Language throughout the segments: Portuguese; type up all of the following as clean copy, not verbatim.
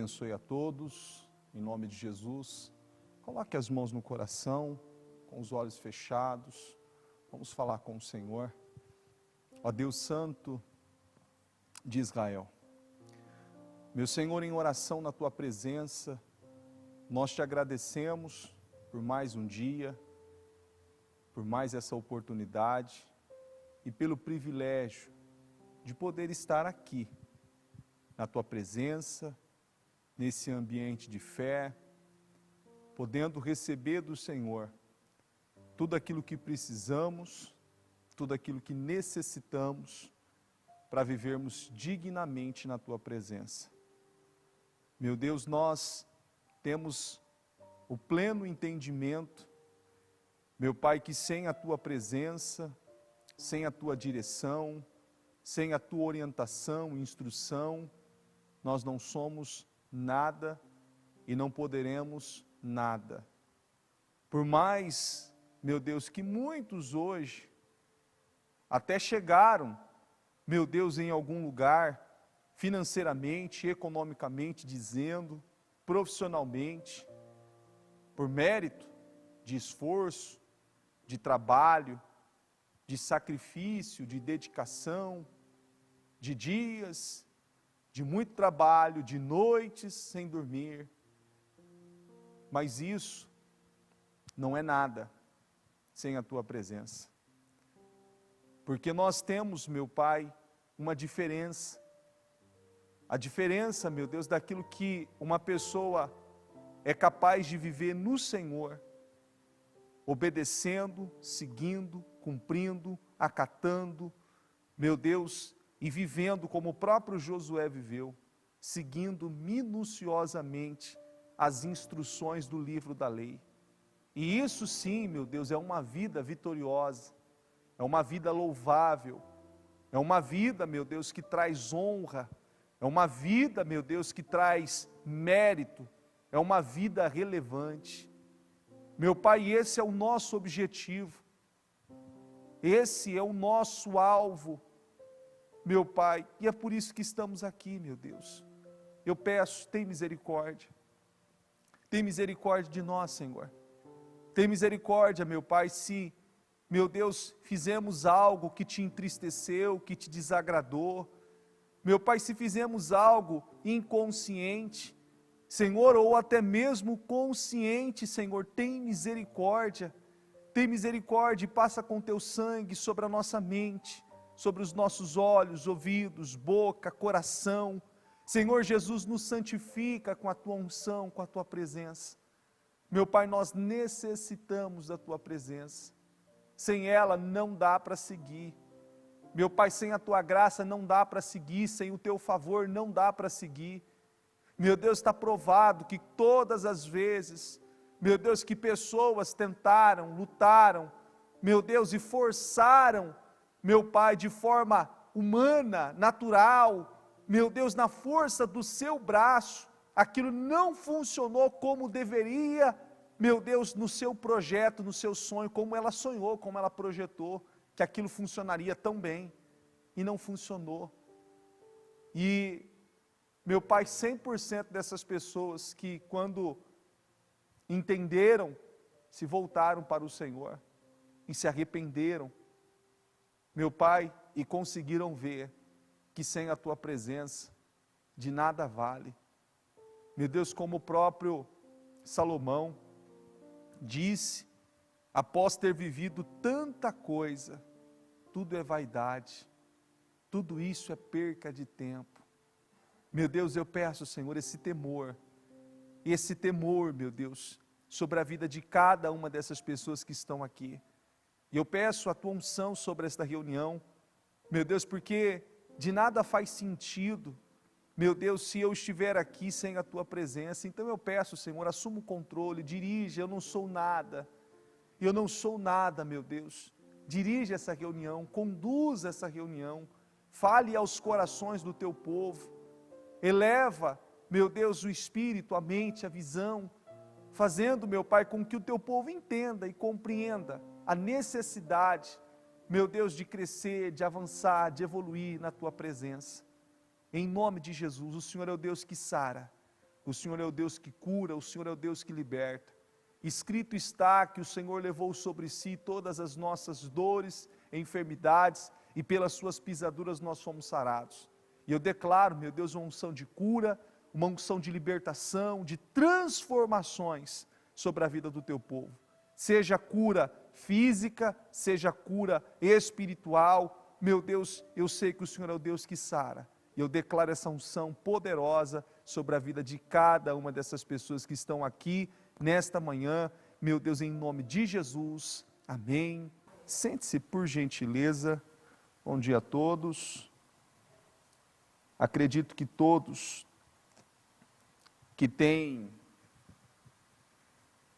abençoe a todos, em nome de Jesus. Coloque as mãos no coração, com os olhos fechados. Vamos falar com o Senhor. Ó Deus Santo de Israel, meu Senhor, em oração na Tua presença, nós te agradecemos por mais um dia, por mais essa oportunidade e pelo privilégio de poder estar aqui, na Tua presença, nesse ambiente de fé, podendo receber do Senhor tudo aquilo que precisamos, tudo aquilo que necessitamos para vivermos dignamente na Tua presença. Meu Deus, nós temos o pleno entendimento, meu Pai, que sem a Tua presença, sem a Tua direção, sem a Tua orientação e instrução, nós não somos nada e não poderemos nada. Por mais, meu Deus, que muitos hoje até chegaram, meu Deus, em algum lugar, financeiramente, economicamente dizendo, profissionalmente, por mérito de esforço, de trabalho, de sacrifício, de dedicação, de dias, de muito trabalho, de noites sem dormir. Mas isso não é nada sem a Tua presença. Porque nós temos, meu Pai, uma diferença. A diferença, meu Deus, daquilo que uma pessoa é capaz de viver no Senhor, obedecendo, seguindo, cumprindo, acatando, meu Deus, e vivendo como o próprio Josué viveu, seguindo minuciosamente as instruções do livro da lei. E isso sim, meu Deus, é uma vida vitoriosa, é uma vida louvável, é uma vida, meu Deus, que traz honra, é uma vida, meu Deus, que traz mérito, é uma vida relevante. Meu Pai, esse é o nosso objetivo, esse é o nosso alvo, meu Pai, e é por isso que estamos aqui, meu Deus. Eu peço, tem misericórdia de nós, Senhor. Tem misericórdia, meu Pai, se, meu Deus, fizemos algo que te entristeceu, que te desagradou. Meu Pai, se fizemos algo inconsciente, Senhor, ou até mesmo consciente, Senhor, tem misericórdia e passa com Teu sangue sobre a nossa mente, sobre os nossos olhos, ouvidos, boca, coração. Senhor Jesus, nos santifica com a Tua unção, com a Tua presença. Meu Pai, nós necessitamos da Tua presença, sem ela não dá para seguir. Meu Pai, sem a Tua graça não dá para seguir, sem o Teu favor não dá para seguir. Meu Deus, está provado que todas as vezes, meu Deus, que pessoas tentaram, lutaram, meu Deus, e forçaram, meu Pai, de forma humana, natural, meu Deus, na força do Seu braço, aquilo não funcionou como deveria, meu Deus, no Seu projeto, no Seu sonho, como ela sonhou, como ela projetou, que aquilo funcionaria tão bem, e não funcionou. E, meu Pai, 100% dessas pessoas que quando entenderam, se voltaram para o Senhor, e se arrependeram, meu Pai, e conseguiram ver que sem a Tua presença, de nada vale. Meu Deus, como o próprio Salomão disse, após ter vivido tanta coisa, tudo é vaidade, tudo isso é perca de tempo. Meu Deus, eu peço, Senhor, esse temor, meu Deus, sobre a vida de cada uma dessas pessoas que estão aqui. E eu peço a Tua unção sobre esta reunião, meu Deus, porque de nada faz sentido, meu Deus, se eu estiver aqui sem a Tua presença. Então eu peço, Senhor, assuma o controle, dirige, eu não sou nada, meu Deus. Dirige essa reunião, conduza essa reunião, fale aos corações do Teu povo, eleva, meu Deus, o espírito, a mente, a visão, fazendo, meu Pai, com que o Teu povo entenda e compreenda a necessidade, meu Deus, de crescer, de avançar, de evoluir na Tua presença. Em nome de Jesus, o Senhor é o Deus que sara, O Senhor é o Deus que cura, o Senhor é o Deus que liberta. Escrito está que o Senhor levou sobre si todas as nossas dores, enfermidades, e pelas suas pisaduras nós fomos sarados. E eu declaro, meu Deus, uma unção de cura, uma unção de libertação, de transformações sobre a vida do teu povo. Seja cura física, seja cura espiritual. Meu Deus, eu sei que o Senhor é o Deus que sara. E eu declaro essa unção poderosa sobre a vida de cada uma dessas pessoas que estão aqui nesta manhã. Meu Deus, em nome de Jesus. Amém. Sente-se por gentileza. Bom dia a todos. Acredito que todos que têm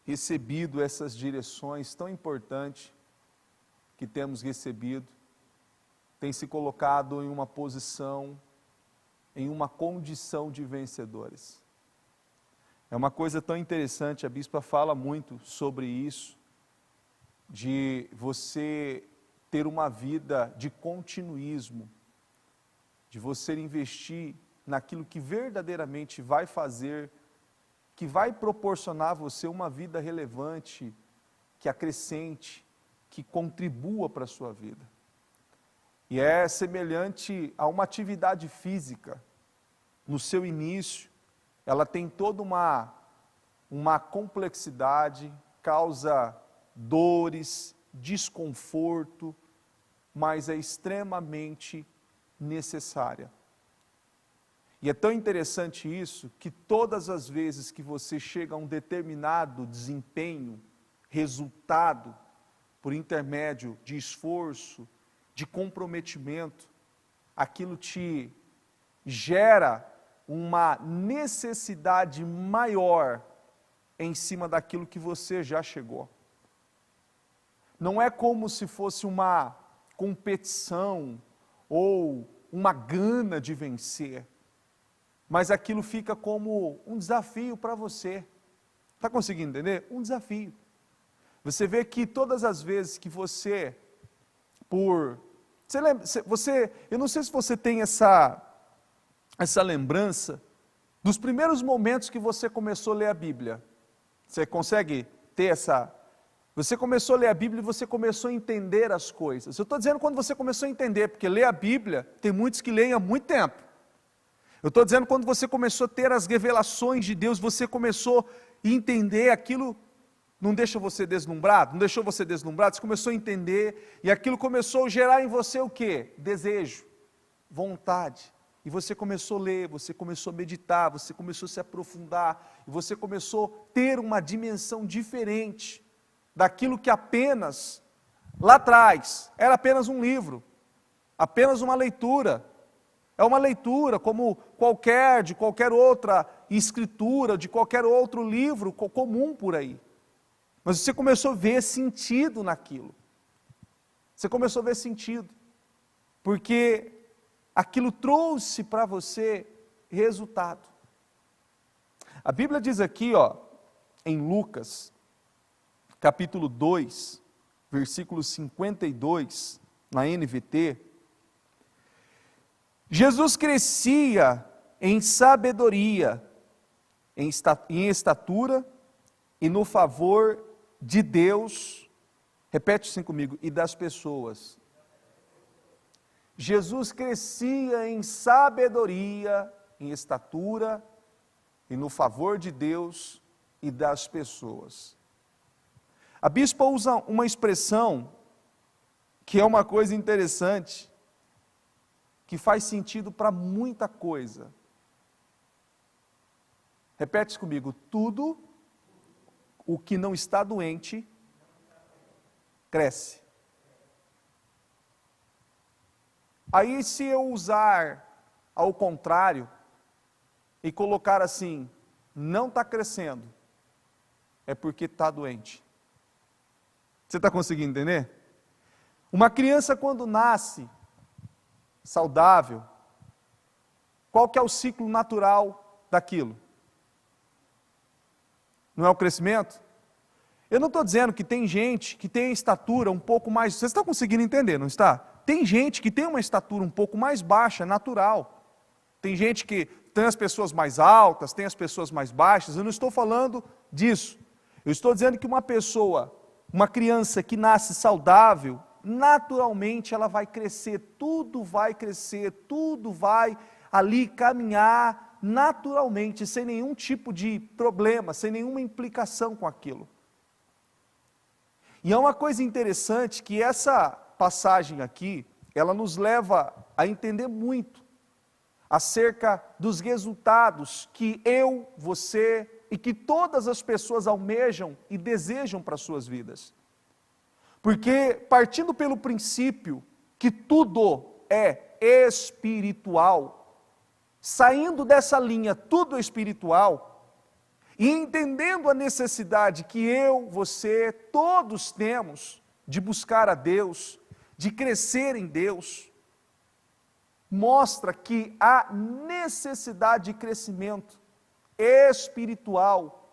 recebido essas direções tão importantes que temos recebido, têm se colocado em uma posição, em uma condição de vencedores. É uma coisa tão interessante, a bispa fala muito sobre isso, de você ter uma vida de continuismo, de você investir naquilo que verdadeiramente vai fazer, que vai proporcionar a você uma vida relevante, que acrescente, que contribua para a sua vida. E é semelhante a uma atividade física. No seu início, ela tem toda uma complexidade, causa dores, desconforto, mas é extremamente necessária. E é tão interessante isso, que todas as vezes que você chega a um determinado desempenho, resultado, por intermédio de esforço, de comprometimento, aquilo te gera uma necessidade maior em cima daquilo que você já chegou. Não é como se fosse uma competição ou uma gana de vencer, mas aquilo fica como um desafio para você. Está conseguindo entender? Um desafio. Você vê que todas as vezes que você, eu não sei se você tem essa lembrança dos primeiros momentos que você começou a ler a Bíblia. Você consegue ter essa... Você começou a ler a Bíblia e você começou a entender as coisas. Eu estou dizendo quando você começou a entender, porque ler a Bíblia, tem muitos que leem há muito tempo. Eu estou dizendo quando você começou a ter as revelações de Deus, você começou a entender aquilo, não deixa você deslumbrado? Não deixou você deslumbrado? Você começou a entender, e aquilo começou a gerar em você o quê? Desejo, vontade. E você começou a ler, você começou a meditar, você começou a se aprofundar, e você começou a ter uma dimensão diferente daquilo que apenas, lá atrás, era apenas um livro, apenas uma leitura. É uma leitura como de qualquer outra escritura, de qualquer outro livro comum por aí. Mas você começou a ver sentido naquilo. Você começou a ver sentido. Porque aquilo trouxe para você resultado. A Bíblia diz aqui, em Lucas, capítulo 2, versículo 52, na NVT, Jesus crescia em sabedoria, em estatura e no favor de Deus, repete assim comigo, e das pessoas. Jesus crescia em sabedoria, em estatura e no favor de Deus e das pessoas. A bispa usa uma expressão que é uma coisa interessante, que faz sentido para muita coisa. Repete comigo, tudo o que não está doente, cresce. Aí se eu usar ao contrário, e colocar assim, não está crescendo, é porque está doente. Você está conseguindo entender? Uma criança quando nasce, saudável, qual que é o ciclo natural daquilo? Não é o crescimento? Eu não estou dizendo que tem gente que tem a estatura um pouco mais... Vocês estão conseguindo entender, não está? Tem gente que tem uma estatura um pouco mais baixa, natural. Tem gente que tem as pessoas mais altas, tem as pessoas mais baixas, eu não estou falando disso. Eu estou dizendo que uma pessoa, uma criança que nasce saudável, naturalmente ela vai crescer, tudo vai ali caminhar naturalmente, sem nenhum tipo de problema, sem nenhuma implicação com aquilo. E é uma coisa interessante que essa passagem aqui, ela nos leva a entender muito acerca dos resultados que eu, você e que todas as pessoas almejam e desejam para as suas vidas. Porque partindo pelo princípio que tudo é espiritual, saindo dessa linha tudo é espiritual, e entendendo a necessidade que eu, você, todos temos de buscar a Deus, de crescer em Deus, mostra que a necessidade de crescimento espiritual,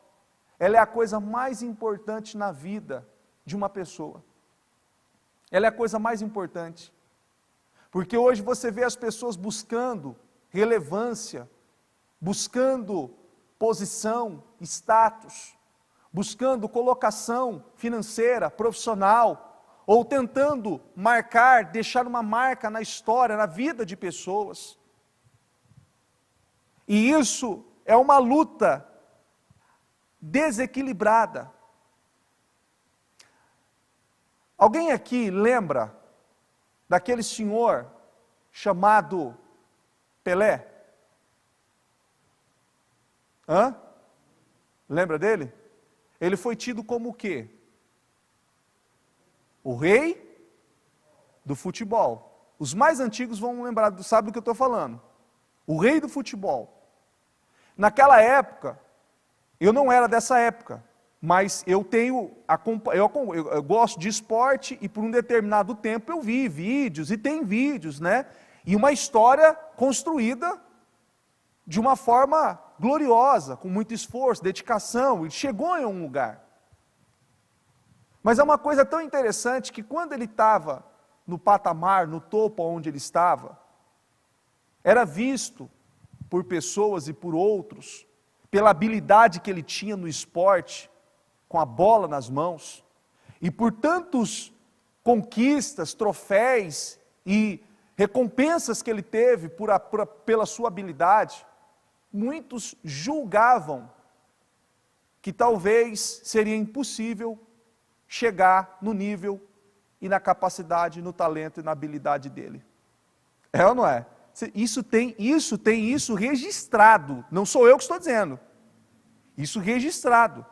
ela é a coisa mais importante na vida de uma pessoa. Ela é a coisa mais importante. Porque hoje você vê as pessoas buscando relevância, buscando posição, status, buscando colocação financeira, profissional, ou tentando marcar, deixar uma marca na história, na vida de pessoas. E isso é uma luta desequilibrada. Alguém aqui lembra daquele senhor chamado Pelé? Lembra dele? Ele foi tido como o quê? O rei do futebol. Os mais antigos vão lembrar, sabem do que eu estou falando. O rei do futebol. Naquela época, eu não era dessa época, mas eu gosto de esporte e por um determinado tempo eu vi vídeos, e tem vídeos, né? E uma história construída de uma forma gloriosa, com muito esforço, dedicação, e chegou em um lugar. Mas é uma coisa tão interessante que quando ele estava no patamar, no topo onde ele estava, era visto por pessoas e por outros, pela habilidade que ele tinha no esporte, com a bola nas mãos, e por tantos conquistas, troféus e recompensas que ele teve pela sua habilidade, muitos julgavam que talvez seria impossível chegar no nível e na capacidade, no talento e na habilidade dele. É ou não é? Isso tem isso registrado, não sou eu que estou dizendo. Isso registrado.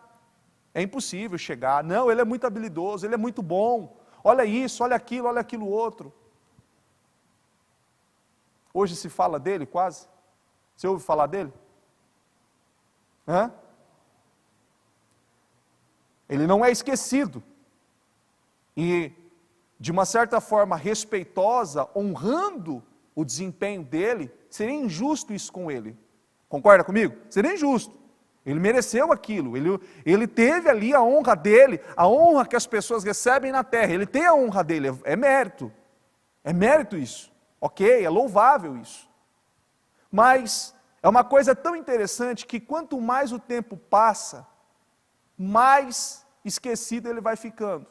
É impossível chegar, não, ele é muito habilidoso, ele é muito bom, olha isso, olha aquilo outro. Hoje se fala dele quase? Você ouve falar dele? Ele não é esquecido. E, de uma certa forma respeitosa, honrando o desempenho dele, seria injusto isso com ele. Concorda comigo? Seria injusto. Ele mereceu aquilo, ele teve ali a honra dele, a honra que as pessoas recebem na terra, ele tem a honra dele, é mérito isso, ok, é louvável isso. Mas é uma coisa tão interessante que quanto mais o tempo passa, mais esquecido ele vai ficando.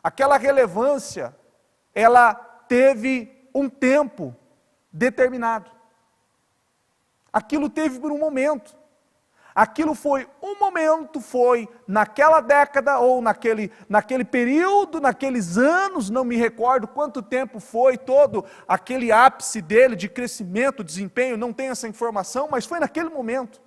Aquela relevância, ela teve um tempo determinado. Aquilo teve por um momento. Aquilo foi um momento, foi naquela década ou naquele período, naqueles anos, não me recordo quanto tempo foi todo aquele ápice dele de crescimento, desempenho, não tenho essa informação, mas foi naquele momento.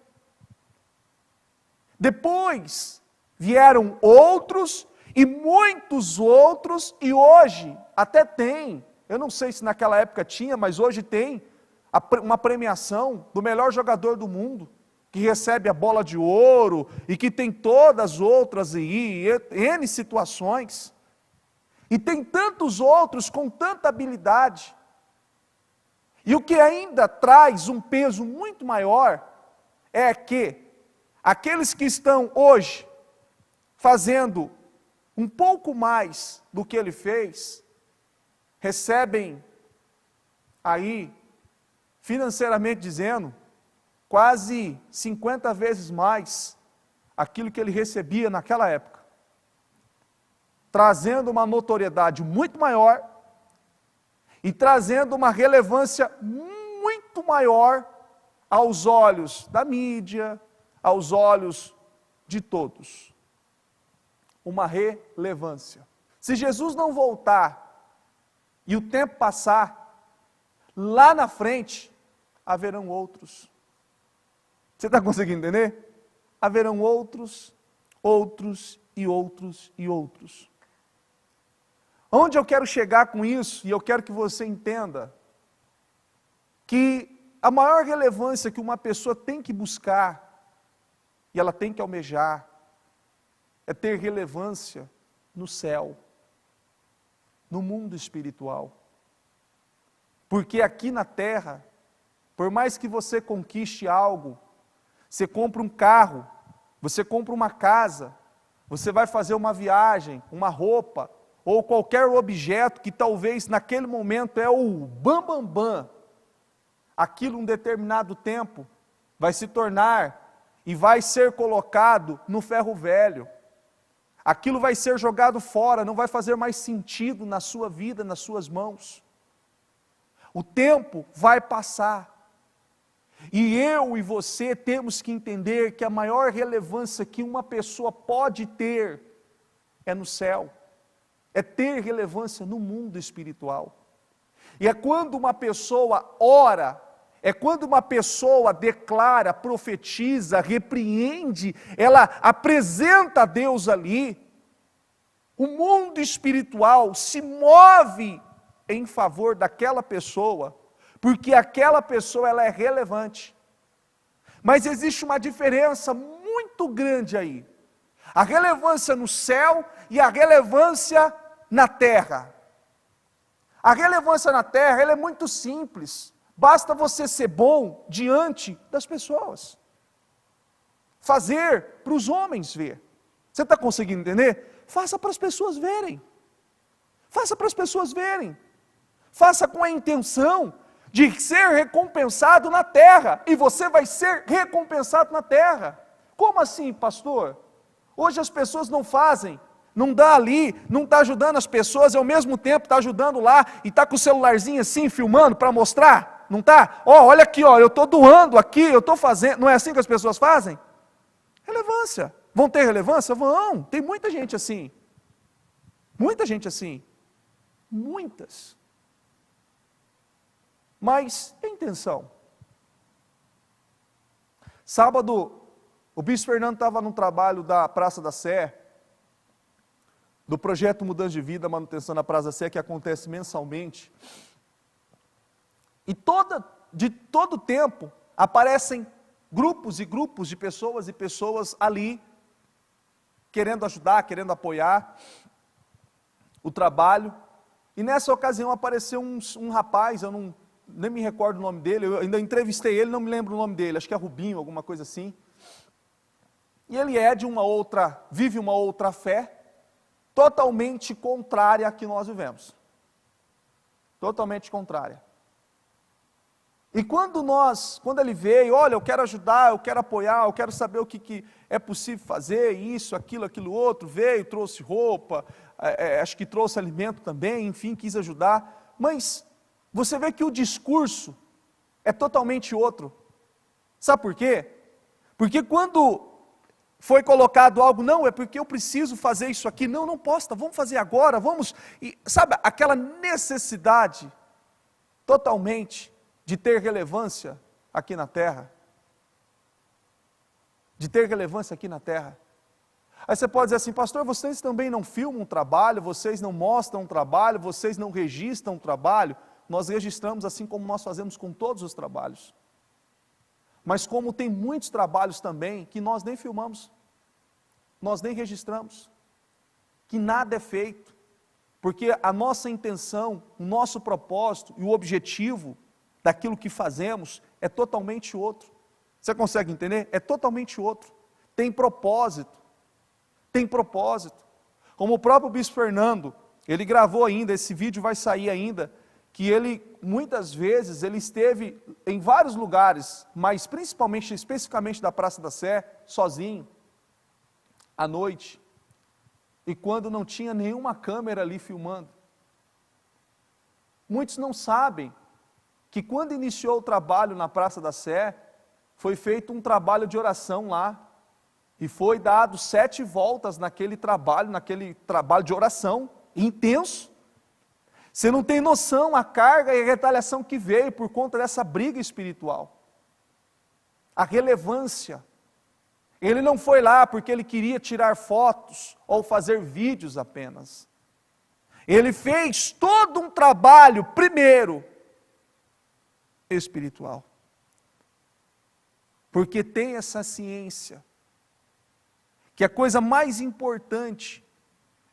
Depois vieram outros e muitos outros, e hoje até tem, eu não sei se naquela época tinha, mas hoje tem uma premiação do melhor jogador do mundo, que recebe a bola de ouro, e que tem todas as outras N situações, e tem tantos outros com tanta habilidade, e o que ainda traz um peso muito maior, é que aqueles que estão hoje, fazendo um pouco mais do que ele fez, recebem aí financeiramente dizendo, quase 50 vezes mais aquilo que ele recebia naquela época, trazendo uma notoriedade muito maior e trazendo uma relevância muito maior aos olhos da mídia, aos olhos de todos. Uma relevância. Se Jesus não voltar e o tempo passar, lá na frente haverão outros. Você está conseguindo entender? Haverão outros, outros e outros e outros. Onde eu quero chegar com isso, e eu quero que você entenda, que a maior relevância que uma pessoa tem que buscar, e ela tem que almejar, é ter relevância no céu, no mundo espiritual. Porque aqui na terra, por mais que você conquiste algo, você compra um carro, você compra uma casa, você vai fazer uma viagem, uma roupa, ou qualquer objeto que talvez naquele momento é o bam, bam, bam, aquilo um determinado tempo vai se tornar e vai ser colocado no ferro velho. Aquilo vai ser jogado fora, não vai fazer mais sentido na sua vida, nas suas mãos. O tempo vai passar. E eu e você temos que entender que a maior relevância que uma pessoa pode ter é no céu. É ter relevância no mundo espiritual. E é quando uma pessoa ora, é quando uma pessoa declara, profetiza, repreende, ela apresenta a Deus ali, o mundo espiritual se move em favor daquela pessoa, porque aquela pessoa ela é relevante. Mas existe uma diferença muito grande aí. A relevância no céu e a relevância na terra. A relevância na terra ela é muito simples. Basta você ser bom diante das pessoas. Fazer para os homens ver. Você está conseguindo entender? Faça para as pessoas verem. Faça para as pessoas verem. Faça com a intenção de ser recompensado na terra. E você vai ser recompensado na terra. Como assim, pastor? Hoje as pessoas não fazem. Não dá ali, não está ajudando as pessoas, e ao mesmo tempo está ajudando lá, e está com o celularzinho assim, filmando para mostrar, não está? Olha aqui, eu estou doando aqui, eu estou fazendo, não é assim que as pessoas fazem? Relevância, vão ter relevância? Vão, tem muita gente assim, muitas, mas e a intenção? Sábado, o bispo Fernando estava no trabalho da Praça da Sé, do projeto Mudança de Vida, manutenção na Praça da Sé, que acontece mensalmente. E de todo tempo aparecem grupos e grupos de pessoas e pessoas ali, querendo ajudar, querendo apoiar o trabalho. E nessa ocasião apareceu um rapaz, eu nem me recordo o nome dele, eu ainda entrevistei ele, não me lembro o nome dele, acho que é Rubinho, alguma coisa assim. E ele é vive uma outra fé, totalmente contrária à que nós vivemos. Totalmente contrária. E quando ele veio, olha, eu quero ajudar, eu quero apoiar, eu quero saber o que é possível fazer, isso, aquilo outro, veio, trouxe roupa, acho que trouxe alimento também, enfim, quis ajudar, mas você vê que o discurso é totalmente outro. Sabe por quê? Porque quando foi colocado algo, não, é porque eu preciso fazer isso aqui, não posso, vamos fazer agora, vamos, e, sabe, aquela necessidade totalmente de ter relevância aqui na terra, Aí você pode dizer assim, pastor, vocês também não filmam um trabalho, vocês não mostram um trabalho, vocês não registram um trabalho. Nós registramos assim como nós fazemos com todos os trabalhos. Mas como tem muitos trabalhos também que nós nem filmamos, nós nem registramos, que nada é feito, porque a nossa intenção, o nosso propósito e o objetivo daquilo que fazemos é totalmente outro. Você consegue entender? É totalmente outro. Tem propósito. Como o próprio bispo Fernando, ele gravou ainda, esse vídeo vai sair ainda, que ele, muitas vezes, ele esteve em vários lugares, mas principalmente, especificamente da Praça da Sé, sozinho, à noite, e quando não tinha nenhuma câmera ali filmando. Muitos não sabem que quando iniciou o trabalho na Praça da Sé, foi feito um trabalho de oração lá, e foi dado 7 voltas naquele trabalho de oração, intenso. Você não tem noção a carga e a retaliação que veio por conta dessa briga espiritual. A relevância. Ele não foi lá porque ele queria tirar fotos ou fazer vídeos apenas. Ele fez todo um trabalho, primeiro, espiritual. Porque tem essa ciência, que a coisa mais importante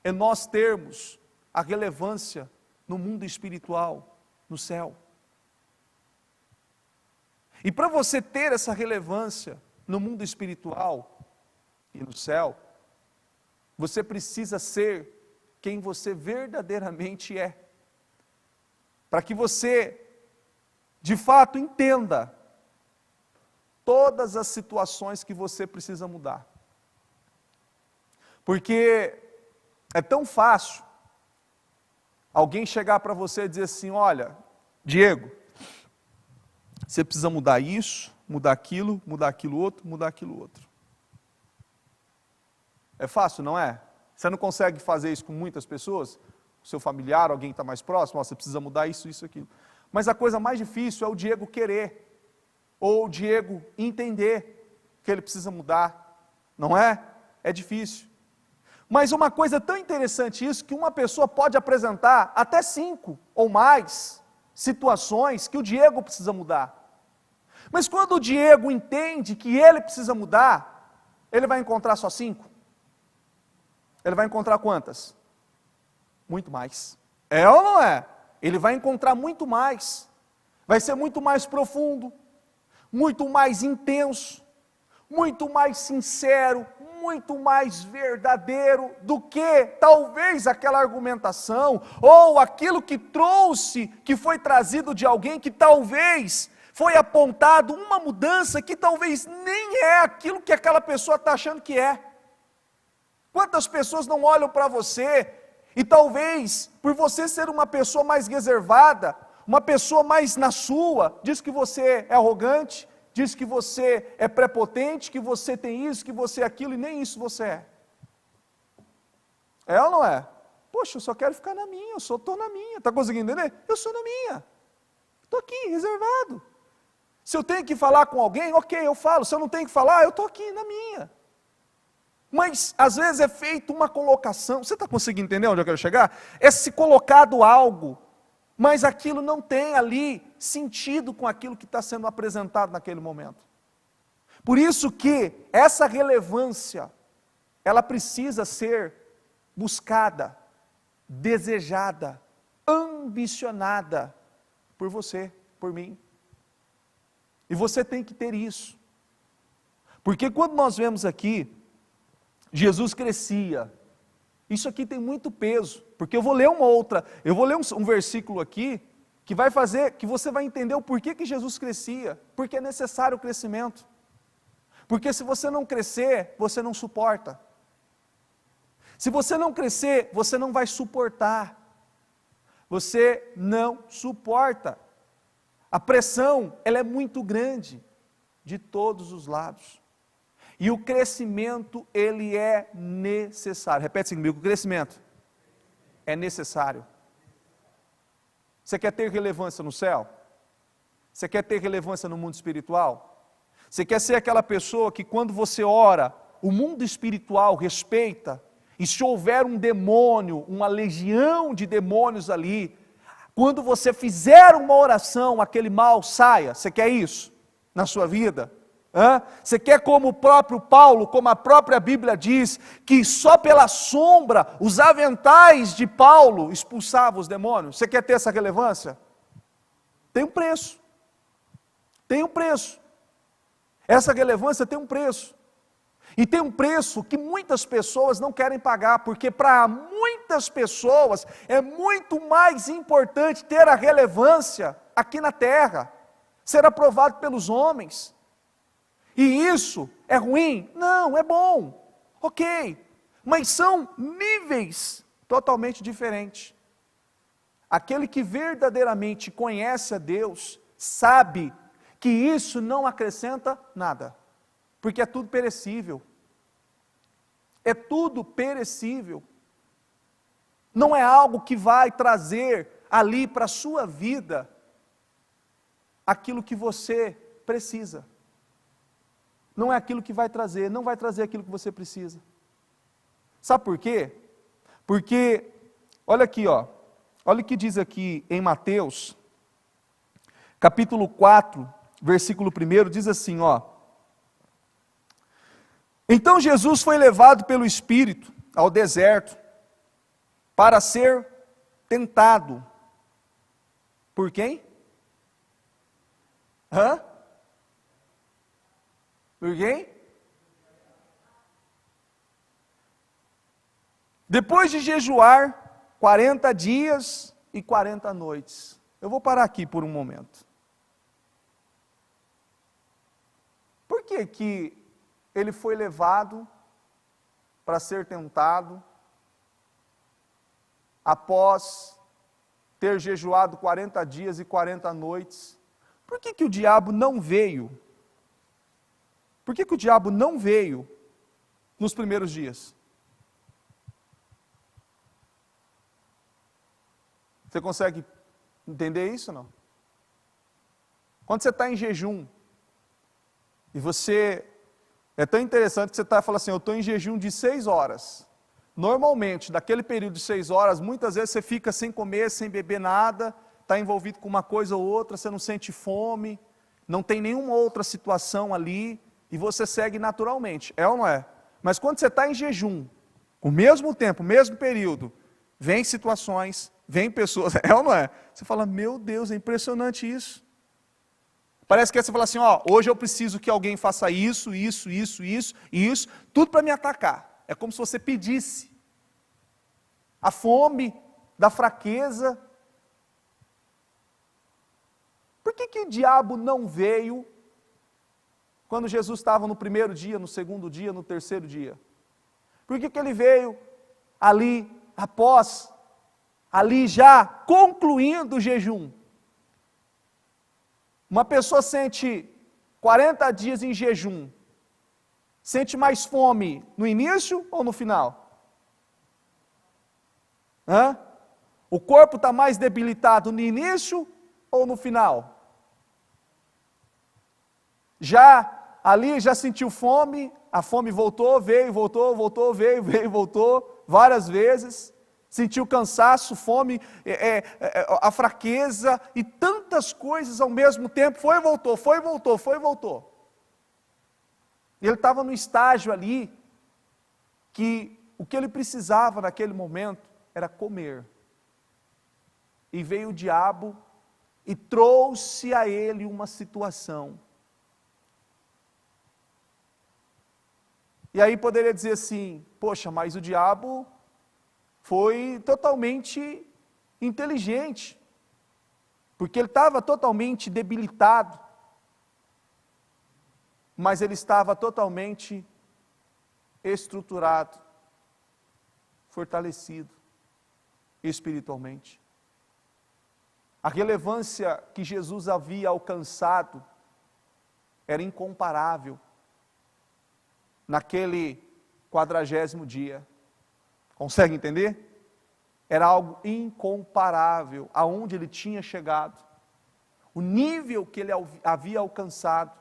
é nós termos a relevância no mundo espiritual, no céu. E para você ter essa relevância no mundo espiritual e no céu, você precisa ser quem você verdadeiramente é. Para que você, de fato, entenda todas as situações que você precisa mudar. Porque é tão fácil alguém chegar para você e dizer assim: olha, Diego, você precisa mudar isso, mudar aquilo outro, mudar aquilo outro. É fácil, não é? Você não consegue fazer isso com muitas pessoas? O seu familiar, alguém que está mais próximo, você precisa mudar isso, isso, aquilo. Mas a coisa mais difícil é o Diego querer, ou o Diego entender que ele precisa mudar, não é? É difícil. Mas uma coisa tão interessante isso, que uma pessoa pode apresentar até 5 ou mais situações que o Diego precisa mudar. Mas quando o Diego entende que ele precisa mudar, ele vai encontrar só 5? Ele vai encontrar quantas? Muito mais. É ou não é? Ele vai encontrar muito mais. Vai ser muito mais profundo, muito mais intenso, muito mais sincero, muito mais verdadeiro do que talvez aquela argumentação ou aquilo que trouxe, que foi trazido de alguém que talvez foi apontado uma mudança que talvez nem é aquilo que aquela pessoa está achando que é. Quantas pessoas não olham para você e talvez por você ser uma pessoa mais reservada, uma pessoa mais na sua, diz que você é arrogante, diz que você é prepotente, que você tem isso, que você é aquilo, e nem isso você é. É ou não é? Poxa, eu só quero ficar na minha, eu só estou na minha. Está conseguindo entender? Eu sou na minha. Estou aqui, reservado. Se eu tenho que falar com alguém, ok, eu falo. Se eu não tenho que falar, eu estou aqui na minha. Mas, às vezes, é feita uma colocação. Você está conseguindo entender onde eu quero chegar? É se colocado algo, mas aquilo não tem ali sentido com aquilo que está sendo apresentado naquele momento. Por isso que essa relevância, ela precisa ser buscada, desejada, ambicionada por você, por mim. E você tem que ter isso. Porque quando nós vemos aqui, Jesus crescia. Isso aqui tem muito peso, porque eu vou ler um versículo aqui, que vai fazer, que você vai entender o porquê que Jesus crescia, porque é necessário o crescimento. Porque se você não crescer, você não suporta. Se você não crescer, você não vai suportar. Você não suporta. A pressão, ela é muito grande, de todos os lados. E o crescimento, ele é necessário. Repete comigo, o crescimento é necessário. Você quer ter relevância no céu? Você quer ter relevância no mundo espiritual? Você quer ser aquela pessoa que quando você ora, o mundo espiritual respeita, e se houver um demônio, uma legião de demônios ali, quando você fizer uma oração, aquele mal saia? Você quer isso na sua vida? Você quer como o próprio Paulo, como a própria Bíblia diz, que só pela sombra, os aventais de Paulo expulsavam os demônios? Você quer ter essa relevância? Tem um preço. Tem um preço. Essa relevância tem um preço. E tem um preço que muitas pessoas não querem pagar, porque para muitas muitas pessoas é muito mais importante ter a relevância aqui na terra, ser aprovado pelos homens. E isso é ruim? Não, é bom, ok, mas são níveis totalmente diferentes. Aquele que verdadeiramente conhece a Deus, sabe que isso não acrescenta nada, porque é tudo perecível. É tudo perecível. Não é algo que vai trazer ali para a sua vida aquilo que você precisa. Não é aquilo que vai trazer, não vai trazer aquilo que você precisa. Sabe por quê? Porque, olha aqui, olha o que diz aqui em Mateus, capítulo 4, versículo 1, diz assim, Então Jesus foi levado pelo Espírito ao deserto, para ser tentado. Por quem? Por quem? Depois de jejuar 40 dias e 40 noites. Eu vou parar aqui por um momento. Por que que ele foi levado para ser tentado após ter jejuado 40 dias e 40 noites? Por que que o diabo não veio? Por que que o diabo não veio nos primeiros dias? Você consegue entender isso ou não? Quando você está em jejum, e você, é tão interessante que você está falando assim, eu estou em jejum de 6 horas. Normalmente, daquele período de 6 horas, muitas vezes você fica sem comer, sem beber nada, está envolvido com uma coisa ou outra, você não sente fome, não tem nenhuma outra situação ali, e você segue naturalmente, é ou não é? Mas quando você está em jejum, o mesmo tempo, o mesmo período, vem situações, vem pessoas, é ou não é? Você fala, meu Deus, é impressionante isso. Parece que você fala assim, hoje eu preciso que alguém faça isso, tudo para me atacar. É como se você pedisse. A fome, da fraqueza. Por que que o diabo não veio quando Jesus estava no primeiro dia, no segundo dia, no terceiro dia? Por que que ele veio ali, ali já concluindo o jejum? Uma pessoa sente 40 dias em jejum, sente mais fome no início ou no final? O corpo está mais debilitado no início ou no final? Já sentiu fome, a fome voltou, veio, voltou, veio, voltou, várias vezes. Sentiu cansaço, fome, a fraqueza e tantas coisas ao mesmo tempo. Foi e voltou. Ele estava no estágio ali que o que ele precisava naquele momento era comer. E veio o diabo e trouxe a ele uma situação. E aí poderia dizer assim, poxa, mas o diabo foi totalmente inteligente, porque ele estava totalmente debilitado, mas ele estava totalmente estruturado, fortalecido espiritualmente. A relevância que Jesus havia alcançado era incomparável naquele 40º dia. Consegue entender? Era algo incomparável aonde ele tinha chegado, o nível que ele havia alcançado,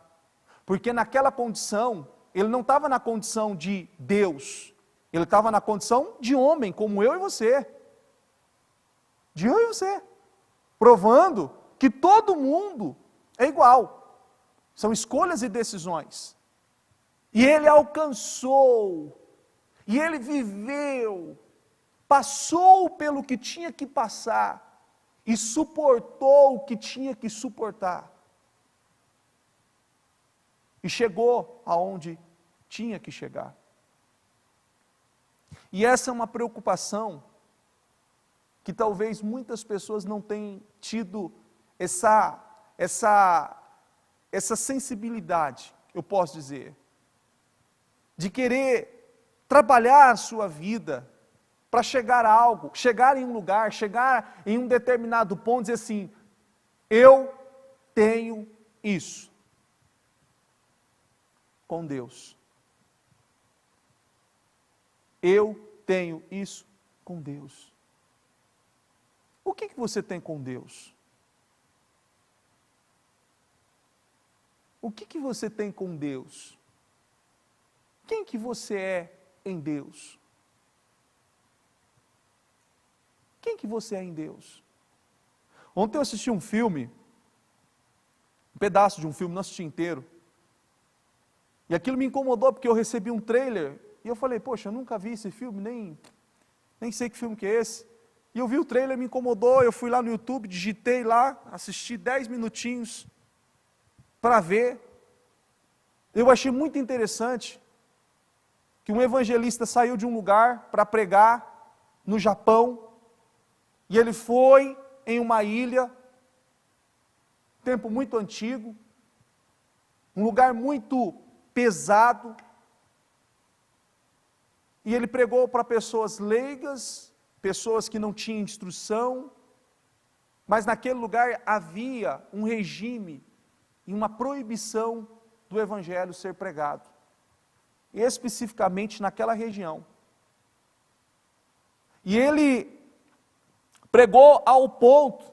porque naquela condição, ele não estava na condição de Deus, ele estava na condição de homem, como eu e você, provando que todo mundo é igual, são escolhas e decisões, e ele alcançou, e ele viveu, passou pelo que tinha que passar, e suportou o que tinha que suportar. E chegou aonde tinha que chegar. E essa é uma preocupação que talvez muitas pessoas não tenham tido essa sensibilidade, eu posso dizer, de querer trabalhar a sua vida para chegar a algo, chegar em um lugar, chegar em um determinado ponto, dizer assim, eu tenho isso com Deus. Eu tenho isso com Deus. O que você tem com Deus? O que você tem com Deus? Quem que você é em Deus? Quem que você é em Deus? Ontem eu assisti um filme, um pedaço de um filme, não assisti inteiro, e aquilo me incomodou porque eu recebi um trailer, e eu falei, poxa, eu nunca vi esse filme, nem sei que filme que é esse. E eu vi o trailer, me incomodou, eu fui lá no YouTube, digitei lá, assisti 10 minutinhos para ver. Eu achei muito interessante que um evangelista saiu de um lugar para pregar no Japão, e ele foi em uma ilha, tempo muito antigo, um lugar muito pesado, e ele pregou para pessoas leigas, pessoas que não tinham instrução, mas naquele lugar havia um regime e uma proibição do evangelho ser pregado, especificamente naquela região. E ele pregou ao ponto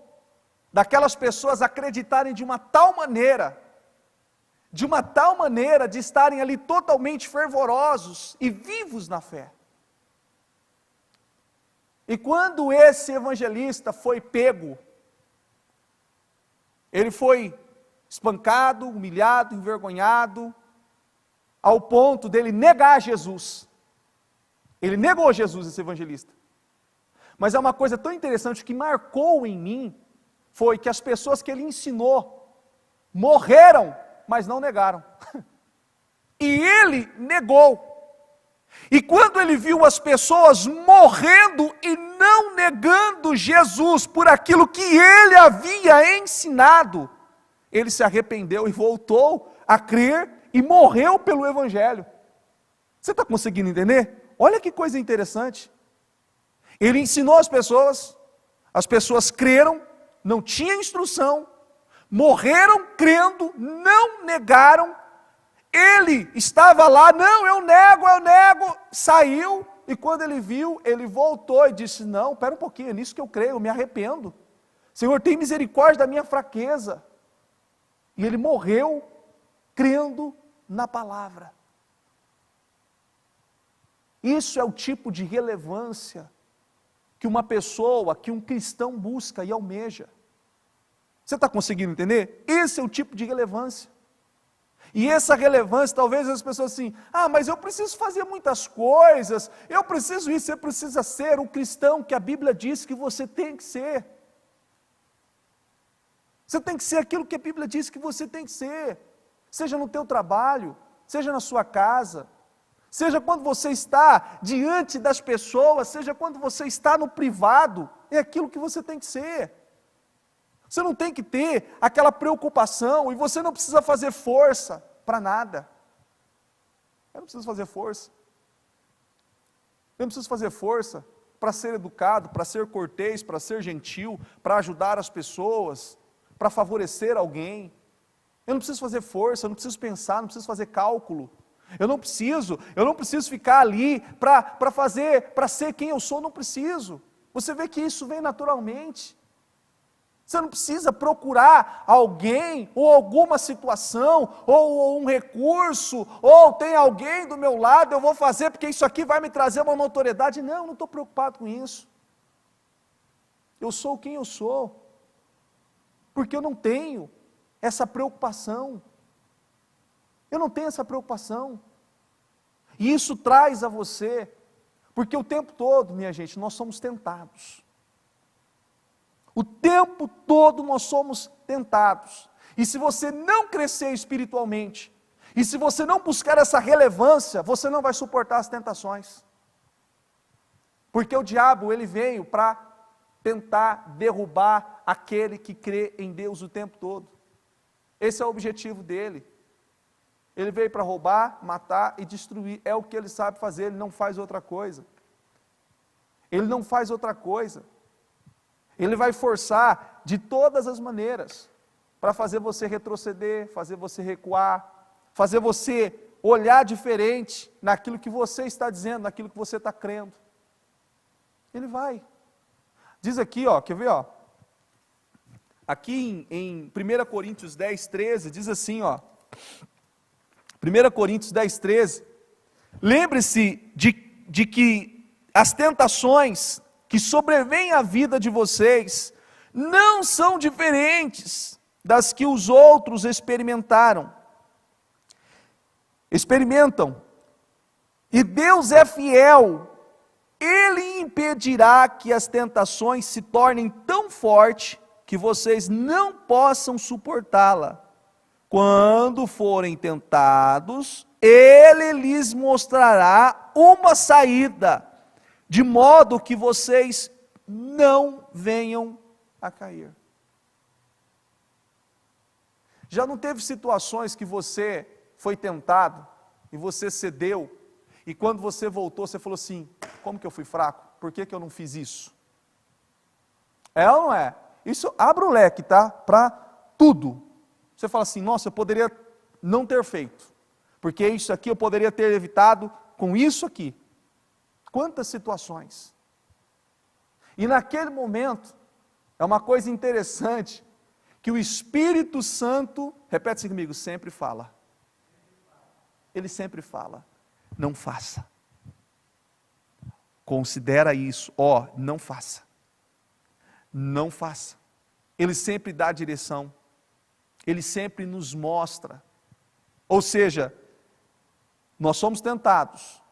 daquelas pessoas acreditarem de uma tal maneira de estarem ali totalmente fervorosos e vivos na fé. E quando esse evangelista foi pego, ele foi espancado, humilhado, envergonhado, ao ponto dele negar Jesus. Ele negou Jesus, esse evangelista. Mas é uma coisa tão interessante que marcou em mim, foi que as pessoas que ele ensinou morreram, mas não negaram. E ele negou. E quando ele viu as pessoas morrendo e não negando Jesus por aquilo que ele havia ensinado, ele se arrependeu e voltou a crer e morreu pelo Evangelho. Você está conseguindo entender? Olha que coisa interessante. Ele ensinou as pessoas creram, não tinha instrução, morreram crendo, não negaram. Ele estava lá, não, eu nego, saiu, e quando ele viu, ele voltou e disse, não, espera um pouquinho, é nisso que eu creio, eu me arrependo. Senhor, tem misericórdia da minha fraqueza. E ele morreu crendo na palavra. Isso é o tipo de relevância que uma pessoa, que um cristão busca e almeja. Você está conseguindo entender? Esse é o tipo de relevância. E essa relevância, talvez as pessoas assim, mas eu preciso fazer muitas coisas, eu preciso isso, você precisa ser o cristão que a Bíblia diz que você tem que ser. Você tem que ser aquilo que a Bíblia diz que você tem que ser, seja no teu trabalho, seja na sua casa, seja quando você está diante das pessoas, seja quando você está no privado, é aquilo que você tem que ser. Você não tem que ter aquela preocupação, e você não precisa fazer força para nada. Eu não preciso fazer força. Eu não preciso fazer força para ser educado, para ser cortês, para ser gentil, para ajudar as pessoas, para favorecer alguém. Eu não preciso fazer força, eu não preciso pensar, não preciso fazer cálculo. Eu não preciso ficar ali para ser quem eu sou, não preciso. Você vê que isso vem naturalmente. Você não precisa procurar alguém, ou alguma situação, ou um recurso, ou tem alguém do meu lado, eu vou fazer porque isso aqui vai me trazer uma notoriedade. Não estou preocupado com isso. Eu sou quem eu sou, porque eu não tenho essa preocupação. Eu não tenho essa preocupação. E isso traz a você, porque o tempo todo, minha gente, nós somos tentados. O tempo todo nós somos tentados. E se você não crescer espiritualmente, e se você não buscar essa relevância, você não vai suportar as tentações. Porque o diabo, ele veio para tentar derrubar aquele que crê em Deus o tempo todo. Esse é o objetivo dele. Ele veio para roubar, matar e destruir. É o que ele sabe fazer, ele não faz outra coisa. Ele não faz outra coisa. Ele vai forçar de todas as maneiras para fazer você retroceder, fazer você recuar, fazer você olhar diferente naquilo que você está dizendo, naquilo que você está crendo. Ele vai. Diz aqui, ó, quer ver, ó? Aqui em 1 Coríntios 10, 13, diz assim, ó. 1 Coríntios 10, 13. Lembre-se de que as tentações que sobrevêm à vida de vocês não são diferentes das que os outros experimentam. E Deus é fiel. Ele impedirá que as tentações se tornem tão fortes que vocês não possam suportá-la. Quando forem tentados, Ele lhes mostrará uma saída, de modo que vocês não venham a cair. Já não teve situações que você foi tentado e você cedeu, e quando você voltou, você falou assim: como que eu fui fraco? Por que que eu não fiz isso? É ou não é? Isso abre o leque, tá? Para tudo. Você fala assim: nossa, eu poderia não ter feito, porque isso aqui eu poderia ter evitado com isso aqui. Quantas situações. E naquele momento, é uma coisa interessante, que o Espírito Santo, repete-se comigo, sempre fala. Ele sempre fala: não faça. Considera isso, ó, não faça. Não faça. Ele sempre dá direção. Ele sempre nos mostra. Ou seja, nós somos tentados.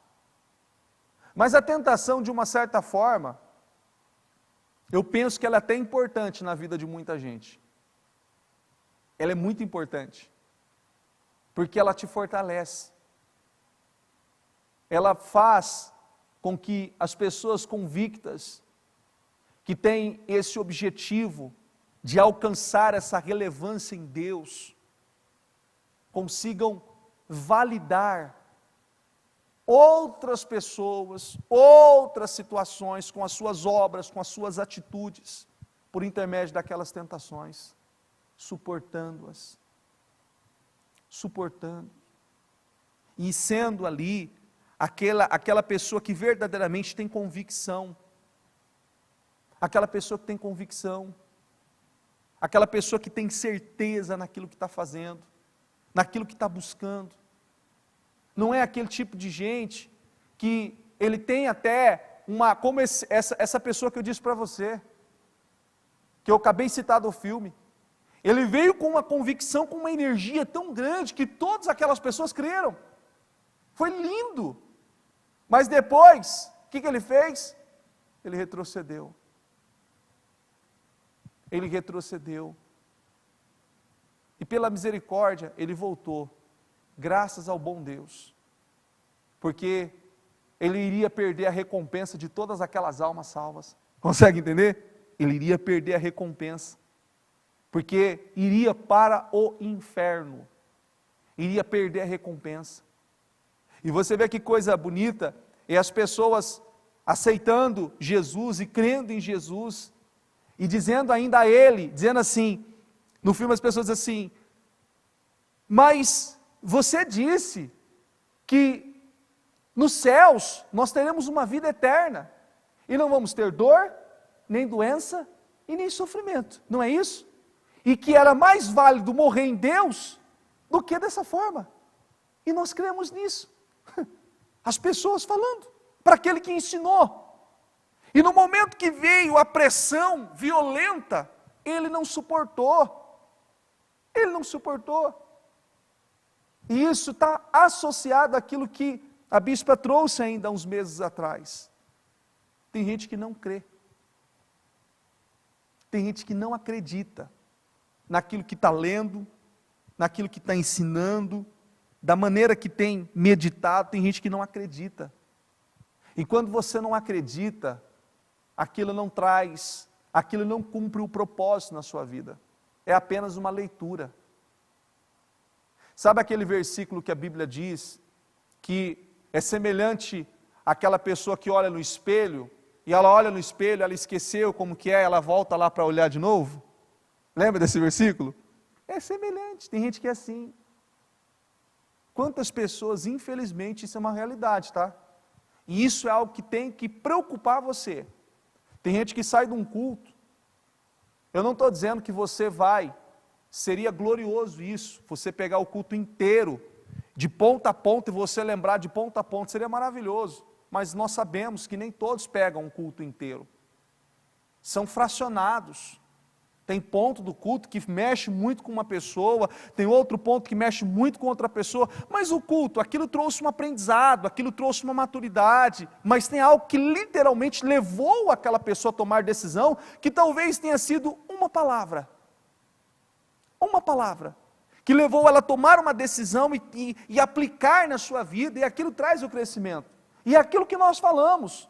Mas a tentação, de uma certa forma, eu penso que ela é até importante na vida de muita gente. Ela é muito importante. Porque ela te fortalece. Ela faz com que as pessoas convictas, que têm esse objetivo de alcançar essa relevância em Deus, consigam validar outras pessoas, outras situações, com as suas obras, com as suas atitudes, por intermédio daquelas tentações, suportando-as, e sendo ali aquela pessoa que verdadeiramente tem convicção, aquela pessoa que tem convicção, aquela pessoa que tem certeza naquilo que está fazendo, naquilo que está buscando. Não é aquele tipo de gente que ele tem até como essa pessoa que eu disse para você, que eu acabei de citar do filme. Ele veio com uma convicção, com uma energia tão grande, que todas aquelas pessoas creram. Foi lindo. Mas depois, o que ele fez? Ele retrocedeu. Ele retrocedeu. E pela misericórdia, ele voltou. Graças ao bom Deus. Porque ele iria perder a recompensa de todas aquelas almas salvas. Consegue entender? Ele iria perder a recompensa. Porque iria para o inferno. Iria perder a recompensa. E você vê que coisa bonita, é as pessoas aceitando Jesus e crendo em Jesus, e dizendo ainda a Ele, dizendo assim, no filme as pessoas dizem assim: mas você disse que nos céus nós teremos uma vida eterna, e não vamos ter dor, nem doença, e nem sofrimento, não é isso? E que era mais válido morrer em Deus, do que dessa forma, e nós cremos nisso. As pessoas falando, para aquele que ensinou. E no momento que veio a pressão violenta, ele não suportou. Ele não suportou. E isso está associado àquilo que a bispa trouxe ainda uns meses atrás. Tem gente que não crê. Tem gente que não acredita naquilo que está lendo, naquilo que está ensinando, da maneira que tem meditado. Tem gente que não acredita. E quando você não acredita, aquilo não traz aquilo não cumpre o propósito na sua vida. É apenas uma leitura. Sabe aquele versículo que a Bíblia diz que é semelhante àquela pessoa que olha no espelho, e ela olha no espelho, ela esqueceu como que é, ela volta lá para olhar de novo? Lembra desse versículo? É semelhante, tem gente que é assim. Quantas pessoas, infelizmente, isso é uma realidade, tá? E isso é algo que tem que preocupar você. Tem gente que sai de um culto, eu não estou dizendo que você vai, seria glorioso isso, você pegar o culto inteiro, de ponta a ponta, e você lembrar de ponta a ponta, seria maravilhoso, mas nós sabemos que nem todos pegam um culto inteiro, são fracionados. Tem ponto do culto que mexe muito com uma pessoa, tem outro ponto que mexe muito com outra pessoa, mas o culto, aquilo trouxe um aprendizado, aquilo trouxe uma maturidade, mas tem algo que literalmente levou aquela pessoa a tomar decisão, que talvez tenha sido uma palavra, que levou ela a tomar uma decisão e aplicar na sua vida, e aquilo traz o crescimento, e é aquilo que nós falamos.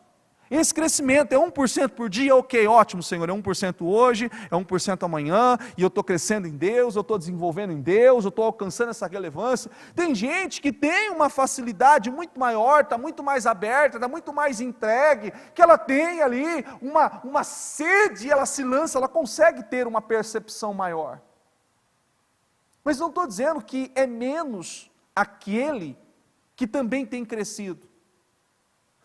Esse crescimento é 1% por dia, ok, ótimo Senhor, é 1% hoje, é 1% amanhã, e eu estou crescendo em Deus, eu estou desenvolvendo em Deus, eu estou alcançando essa relevância. Tem gente que tem uma facilidade muito maior, está muito mais aberta, está muito mais entregue, que ela tem ali uma sede, ela se lança, ela consegue ter uma percepção maior. Mas não estou dizendo que é menos aquele que também tem crescido.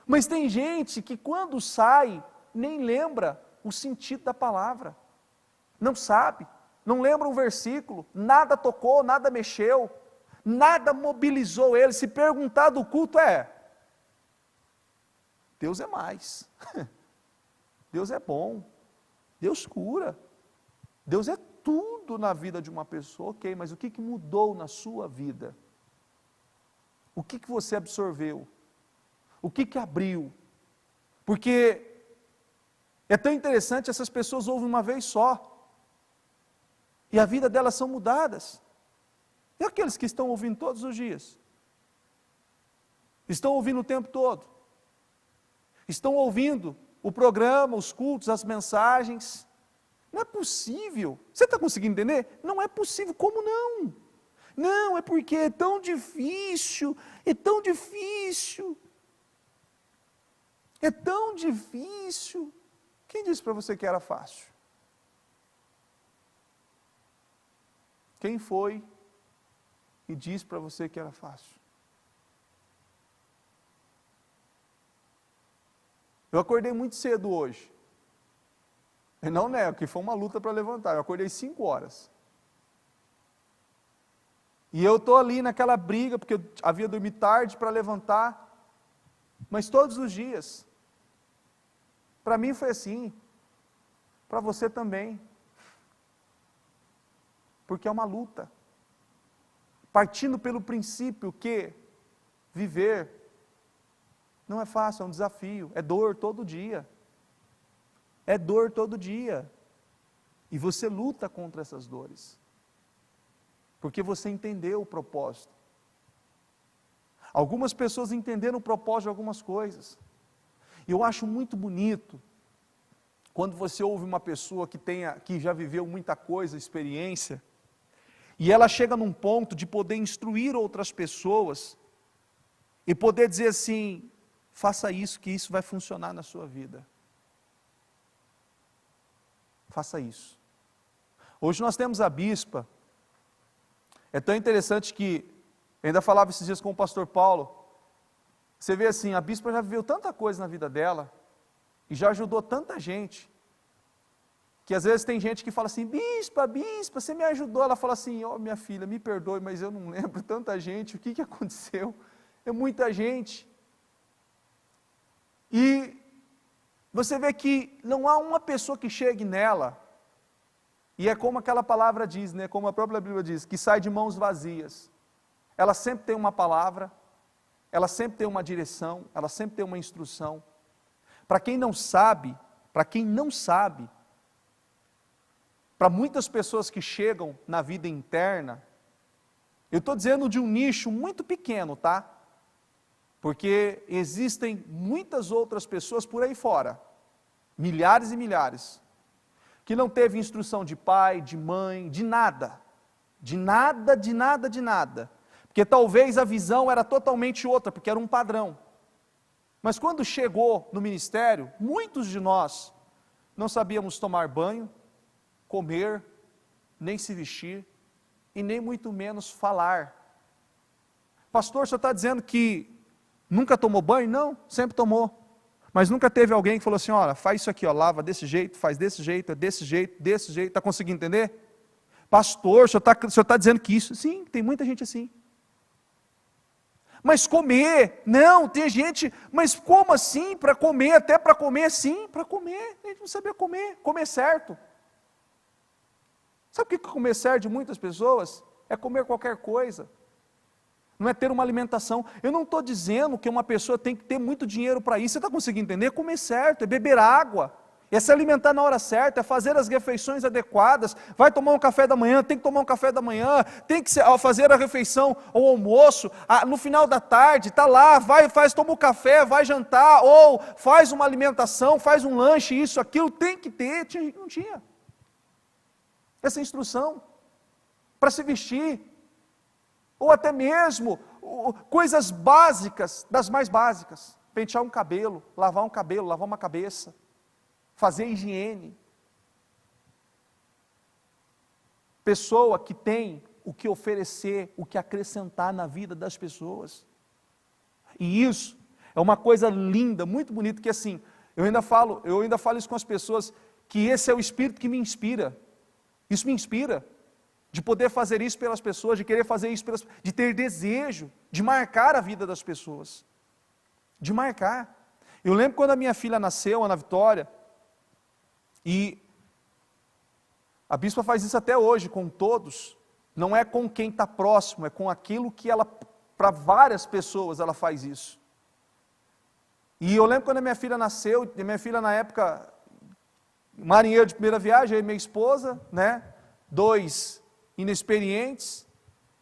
Mas tem gente que quando sai, nem lembra o sentido da palavra. Não sabe, não lembra um versículo, nada tocou, nada mexeu, nada mobilizou ele. Se perguntar do culto Deus é mais. Deus é bom. Deus cura. Deus é tudo na vida de uma pessoa, ok, mas o que mudou na sua vida? O que você absorveu? O que abriu? Porque é tão interessante, essas pessoas ouvem uma vez só, e a vida delas são mudadas. E aqueles que estão ouvindo todos os dias? Estão ouvindo o tempo todo? Estão ouvindo o programa, os cultos, as mensagens? Não é possível. Você está conseguindo entender? Não é possível. Como não? Não, é porque é tão difícil, é tão difícil. É tão difícil. Quem disse para você que era fácil? Quem foi e disse para você que era fácil? Eu acordei muito cedo hoje. E não nego, que foi uma luta para levantar. Eu acordei 5 horas. E eu estou ali naquela briga, porque eu havia dormido tarde para levantar. Mas todos os dias. Para mim foi assim, para você também, porque é uma luta, partindo pelo princípio que viver não é fácil, é um desafio, é dor todo dia, e você luta contra essas dores, porque você entendeu o propósito. Algumas pessoas entenderam o propósito de algumas coisas. Eu acho muito bonito quando você ouve uma pessoa que já viveu muita coisa, experiência, e ela chega num ponto de poder instruir outras pessoas e poder dizer assim: faça isso, que isso vai funcionar na sua vida. Faça isso. Hoje nós temos a bispa. É tão interessante que eu ainda falava esses dias com o pastor Paulo. Você vê assim, a bispa já viveu tanta coisa na vida dela, e já ajudou tanta gente, que às vezes tem gente que fala assim: bispa, você me ajudou. Ela fala assim: ó, minha filha, me perdoe, mas eu não lembro tanta gente, o que aconteceu? É muita gente. E você vê que não há uma pessoa que chegue nela, e é como aquela palavra diz, né, como a própria Bíblia diz, que sai de mãos vazias. Ela sempre tem uma palavra, ela sempre tem uma direção, ela sempre tem uma instrução. Para quem não sabe, para muitas pessoas que chegam na vida interna, eu estou dizendo de um nicho muito pequeno, tá? Porque existem muitas outras pessoas por aí fora, milhares e milhares, que não teve instrução de pai, de mãe, de nada. De nada, de nada, de nada. Porque talvez a visão era totalmente outra, porque era um padrão. Mas quando chegou no ministério, muitos de nós não sabíamos tomar banho, comer, nem se vestir, e nem muito menos falar. Pastor, o senhor está dizendo que nunca tomou banho? Não, sempre tomou. Mas nunca teve alguém que falou assim, olha, faz isso aqui, ó, lava desse jeito, faz desse jeito, é desse jeito, está conseguindo entender? Pastor, o senhor está dizendo que isso? Sim, tem muita gente assim. Mas comer, não, tem gente, mas como assim para comer? Até para comer, sim, para comer, a gente não sabia comer certo. Sabe o que comer certo de muitas pessoas? É comer qualquer coisa. Não é ter uma alimentação. Eu não estou dizendo que uma pessoa tem que ter muito dinheiro para isso. Você está conseguindo entender? Comer certo, é beber água, é se alimentar na hora certa, é fazer as refeições adequadas. Vai tomar um café da manhã, tem que tomar um café da manhã, tem que fazer a refeição ou almoço, no final da tarde, está lá, toma o café, vai jantar, ou faz uma alimentação, faz um lanche, isso, aquilo, tem que ter. Não tinha essa instrução para se vestir. Ou até mesmo coisas básicas, das mais básicas, pentear um cabelo, lavar uma cabeça, fazer higiene. Pessoa que tem o que oferecer, o que acrescentar na vida das pessoas. E isso é uma coisa linda, muito bonita, que assim, eu ainda falo isso com as pessoas, que esse é o Espírito que me inspira. Isso me inspira. De poder fazer isso pelas pessoas, de querer fazer isso de ter desejo, de marcar a vida das pessoas, de marcar. Eu lembro quando a minha filha nasceu, Ana Vitória, e a bispa faz isso até hoje com todos, não é com quem está próximo, é com aquilo que ela, para várias pessoas ela faz isso. E eu lembro quando a minha filha nasceu, e minha filha na época, marinheiro de primeira viagem, eu e minha esposa, né, 2 inexperientes,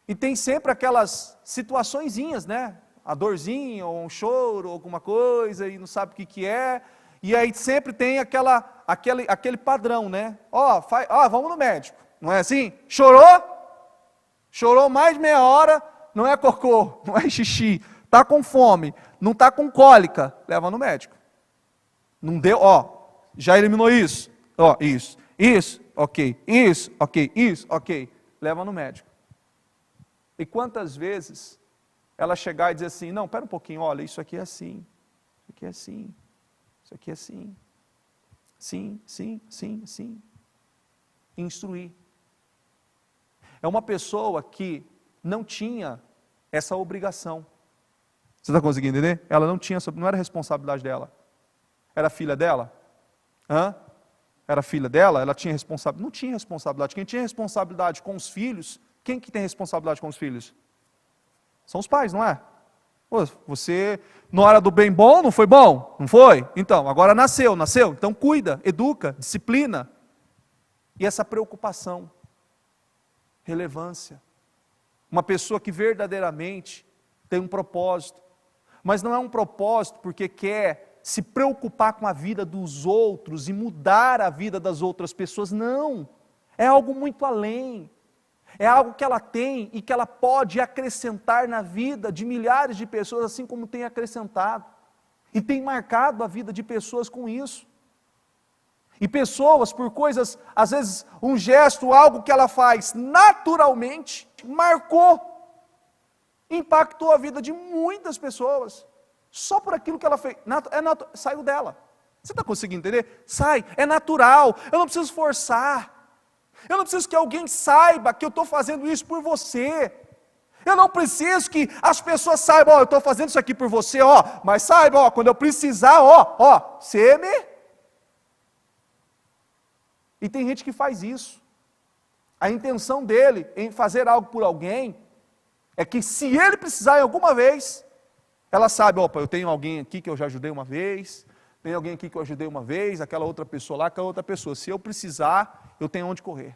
e tem sempre aquelas situaçõezinhas, né, a dorzinha, ou um choro, ou alguma coisa, e não sabe o que é, e aí sempre tem aquele padrão, né, vamos no médico, não é assim? Chorou mais de meia hora, não é cocô, não é xixi, está com fome, não está com cólica, leva no médico. Não deu, já eliminou isso, isso, ok, leva no médico. E quantas vezes ela chegar e dizer assim, não, pera um pouquinho, olha, isso aqui é assim, isso aqui é assim, isso aqui é assim, sim. Instruir. É uma pessoa que não tinha essa obrigação. Você está conseguindo entender? Ela não era responsabilidade dela. Era filha dela? Era filha dela? Ela tinha responsabilidade? Não tinha responsabilidade. Quem tinha responsabilidade com os filhos, quem que tem responsabilidade com os filhos? São os pais, não é? Você, na hora do bem bom, não foi bom? Não foi? Então, agora nasceu, então cuida, educa, disciplina. E essa preocupação, relevância. Uma pessoa que verdadeiramente tem um propósito, mas não é um propósito porque quer se preocupar com a vida dos outros e mudar a vida das outras pessoas, não. É algo muito além. É algo que ela tem e que ela pode acrescentar na vida de milhares de pessoas, assim como tem acrescentado. E tem marcado a vida de pessoas com isso. E pessoas, por coisas, às vezes um gesto, algo que ela faz naturalmente, marcou, impactou a vida de muitas pessoas. Só por aquilo que ela fez, saiu dela. Você está conseguindo entender? Sai, é natural, eu não preciso forçar. Eu não preciso que alguém saiba que eu estou fazendo isso por você. Eu não preciso que as pessoas saibam, eu estou fazendo isso aqui por você, mas saiba, quando eu precisar, você me... E tem gente que faz isso. A intenção dele em fazer algo por alguém é que se ele precisar em alguma vez, ela sabe, eu tenho alguém aqui que eu já ajudei uma vez, tem alguém aqui que eu ajudei uma vez, aquela outra pessoa lá, aquela outra pessoa. Se eu precisar, eu tenho onde correr.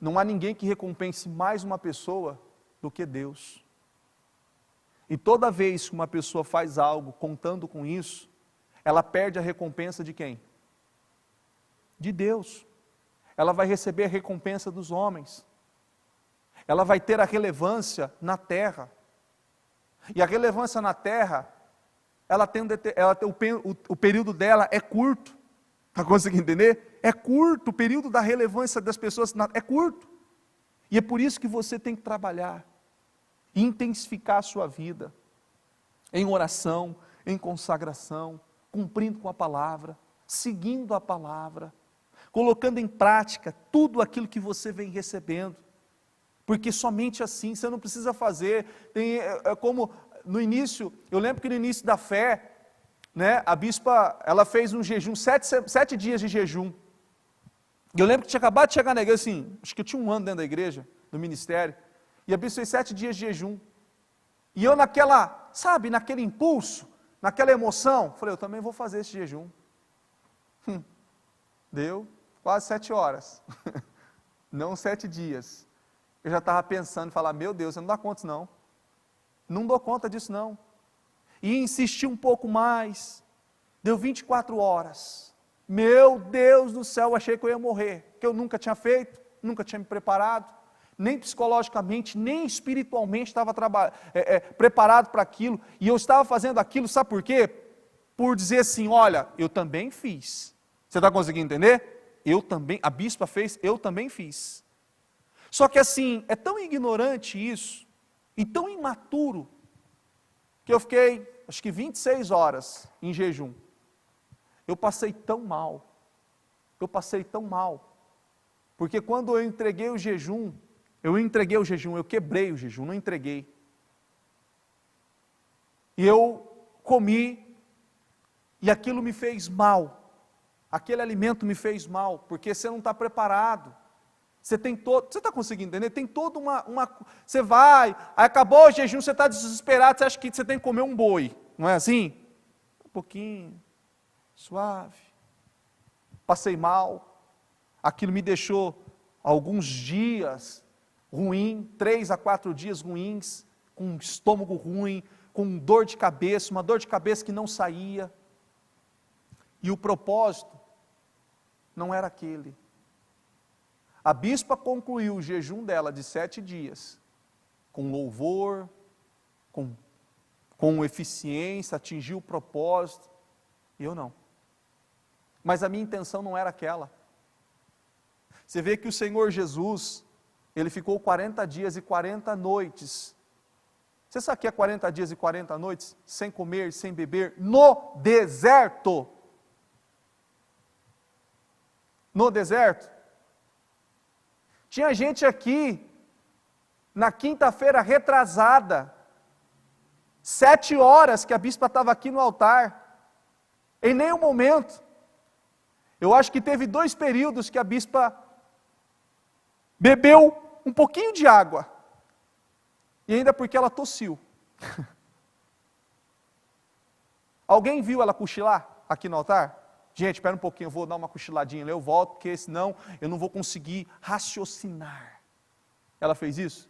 Não há ninguém que recompense mais uma pessoa do que Deus. E toda vez que uma pessoa faz algo contando com isso, ela perde a recompensa de quem? De Deus. Ela vai receber a recompensa dos homens. Ela vai ter a relevância na terra. E a relevância na terra, o período dela é curto. Está conseguindo entender? É curto, o período da relevância das pessoas é curto. E é por isso que você tem que trabalhar, intensificar a sua vida, em oração, em consagração, cumprindo com a palavra, seguindo a palavra, colocando em prática tudo aquilo que você vem recebendo. Porque somente assim, você não precisa fazer, como no início, eu lembro que no início da fé, né, a bispa, ela fez um jejum, 7 dias de jejum. E eu lembro que tinha acabado de chegar na igreja, assim, acho que eu tinha 1 ano dentro da igreja, no ministério, e a bispa fez 7 dias de jejum. E eu naquele impulso, naquela emoção, falei, eu também vou fazer esse jejum. Deu quase 7 horas, não 7 dias. Eu já estava pensando, falar, meu Deus, eu não dou conta disso não. Não dou conta disso não. E insisti um pouco mais, deu 24 horas. Meu Deus do céu, eu achei que eu ia morrer, que eu nunca tinha feito, nunca tinha me preparado, nem psicologicamente, nem espiritualmente estava preparado para aquilo, e eu estava fazendo aquilo, sabe por quê? Por dizer assim, olha, eu também fiz. Você está conseguindo entender? A bispa fez, eu também fiz. Só que assim, é tão ignorante isso, e tão imaturo, que eu fiquei, acho que 26 horas em jejum. Eu passei tão mal, porque quando eu entreguei o jejum, eu quebrei o jejum, não entreguei. E eu comi, e aquilo me fez mal, aquele alimento me fez mal, porque você não está preparado. Você está conseguindo entender? Tem toda você vai, aí acabou o jejum, você está desesperado, você acha que você tem que comer um boi, não é assim? Um pouquinho, suave. Passei mal, aquilo me deixou alguns dias ruim, 3 a 4 dias ruins, com um estômago ruim, com dor de cabeça, uma dor de cabeça que não saía. E o propósito não era aquele. A bispa concluiu o jejum dela de 7 dias, com louvor, com eficiência, atingiu o propósito, e eu não. Mas a minha intenção não era aquela. Você vê que o Senhor Jesus, Ele ficou 40 dias e 40 noites. Você sabe o que é 40 dias e 40 noites? Sem comer, sem beber, no deserto. No deserto. Tinha gente aqui, na quinta-feira retrasada, 7 horas que a bispa estava aqui no altar, em nenhum momento. Eu acho que teve 2 períodos que a bispa bebeu um pouquinho de água, e ainda porque ela tossiu. Alguém viu ela cochilar aqui no altar? Gente, espera um pouquinho, eu vou dar uma cochiladinha, eu volto, porque senão eu não vou conseguir raciocinar. Ela fez isso?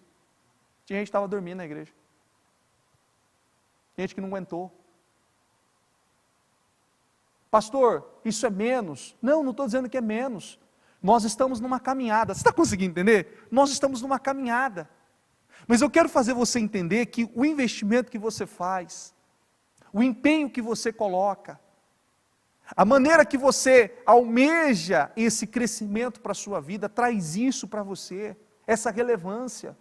Tinha gente que estava dormindo na igreja. Gente que não aguentou. Pastor, isso é menos? Não estou dizendo que é menos. Nós estamos numa caminhada. Você está conseguindo entender? Nós estamos numa caminhada. Mas eu quero fazer você entender que o investimento que você faz, o empenho que você coloca, a maneira que você almeja esse crescimento para a sua vida, traz isso para você, essa relevância,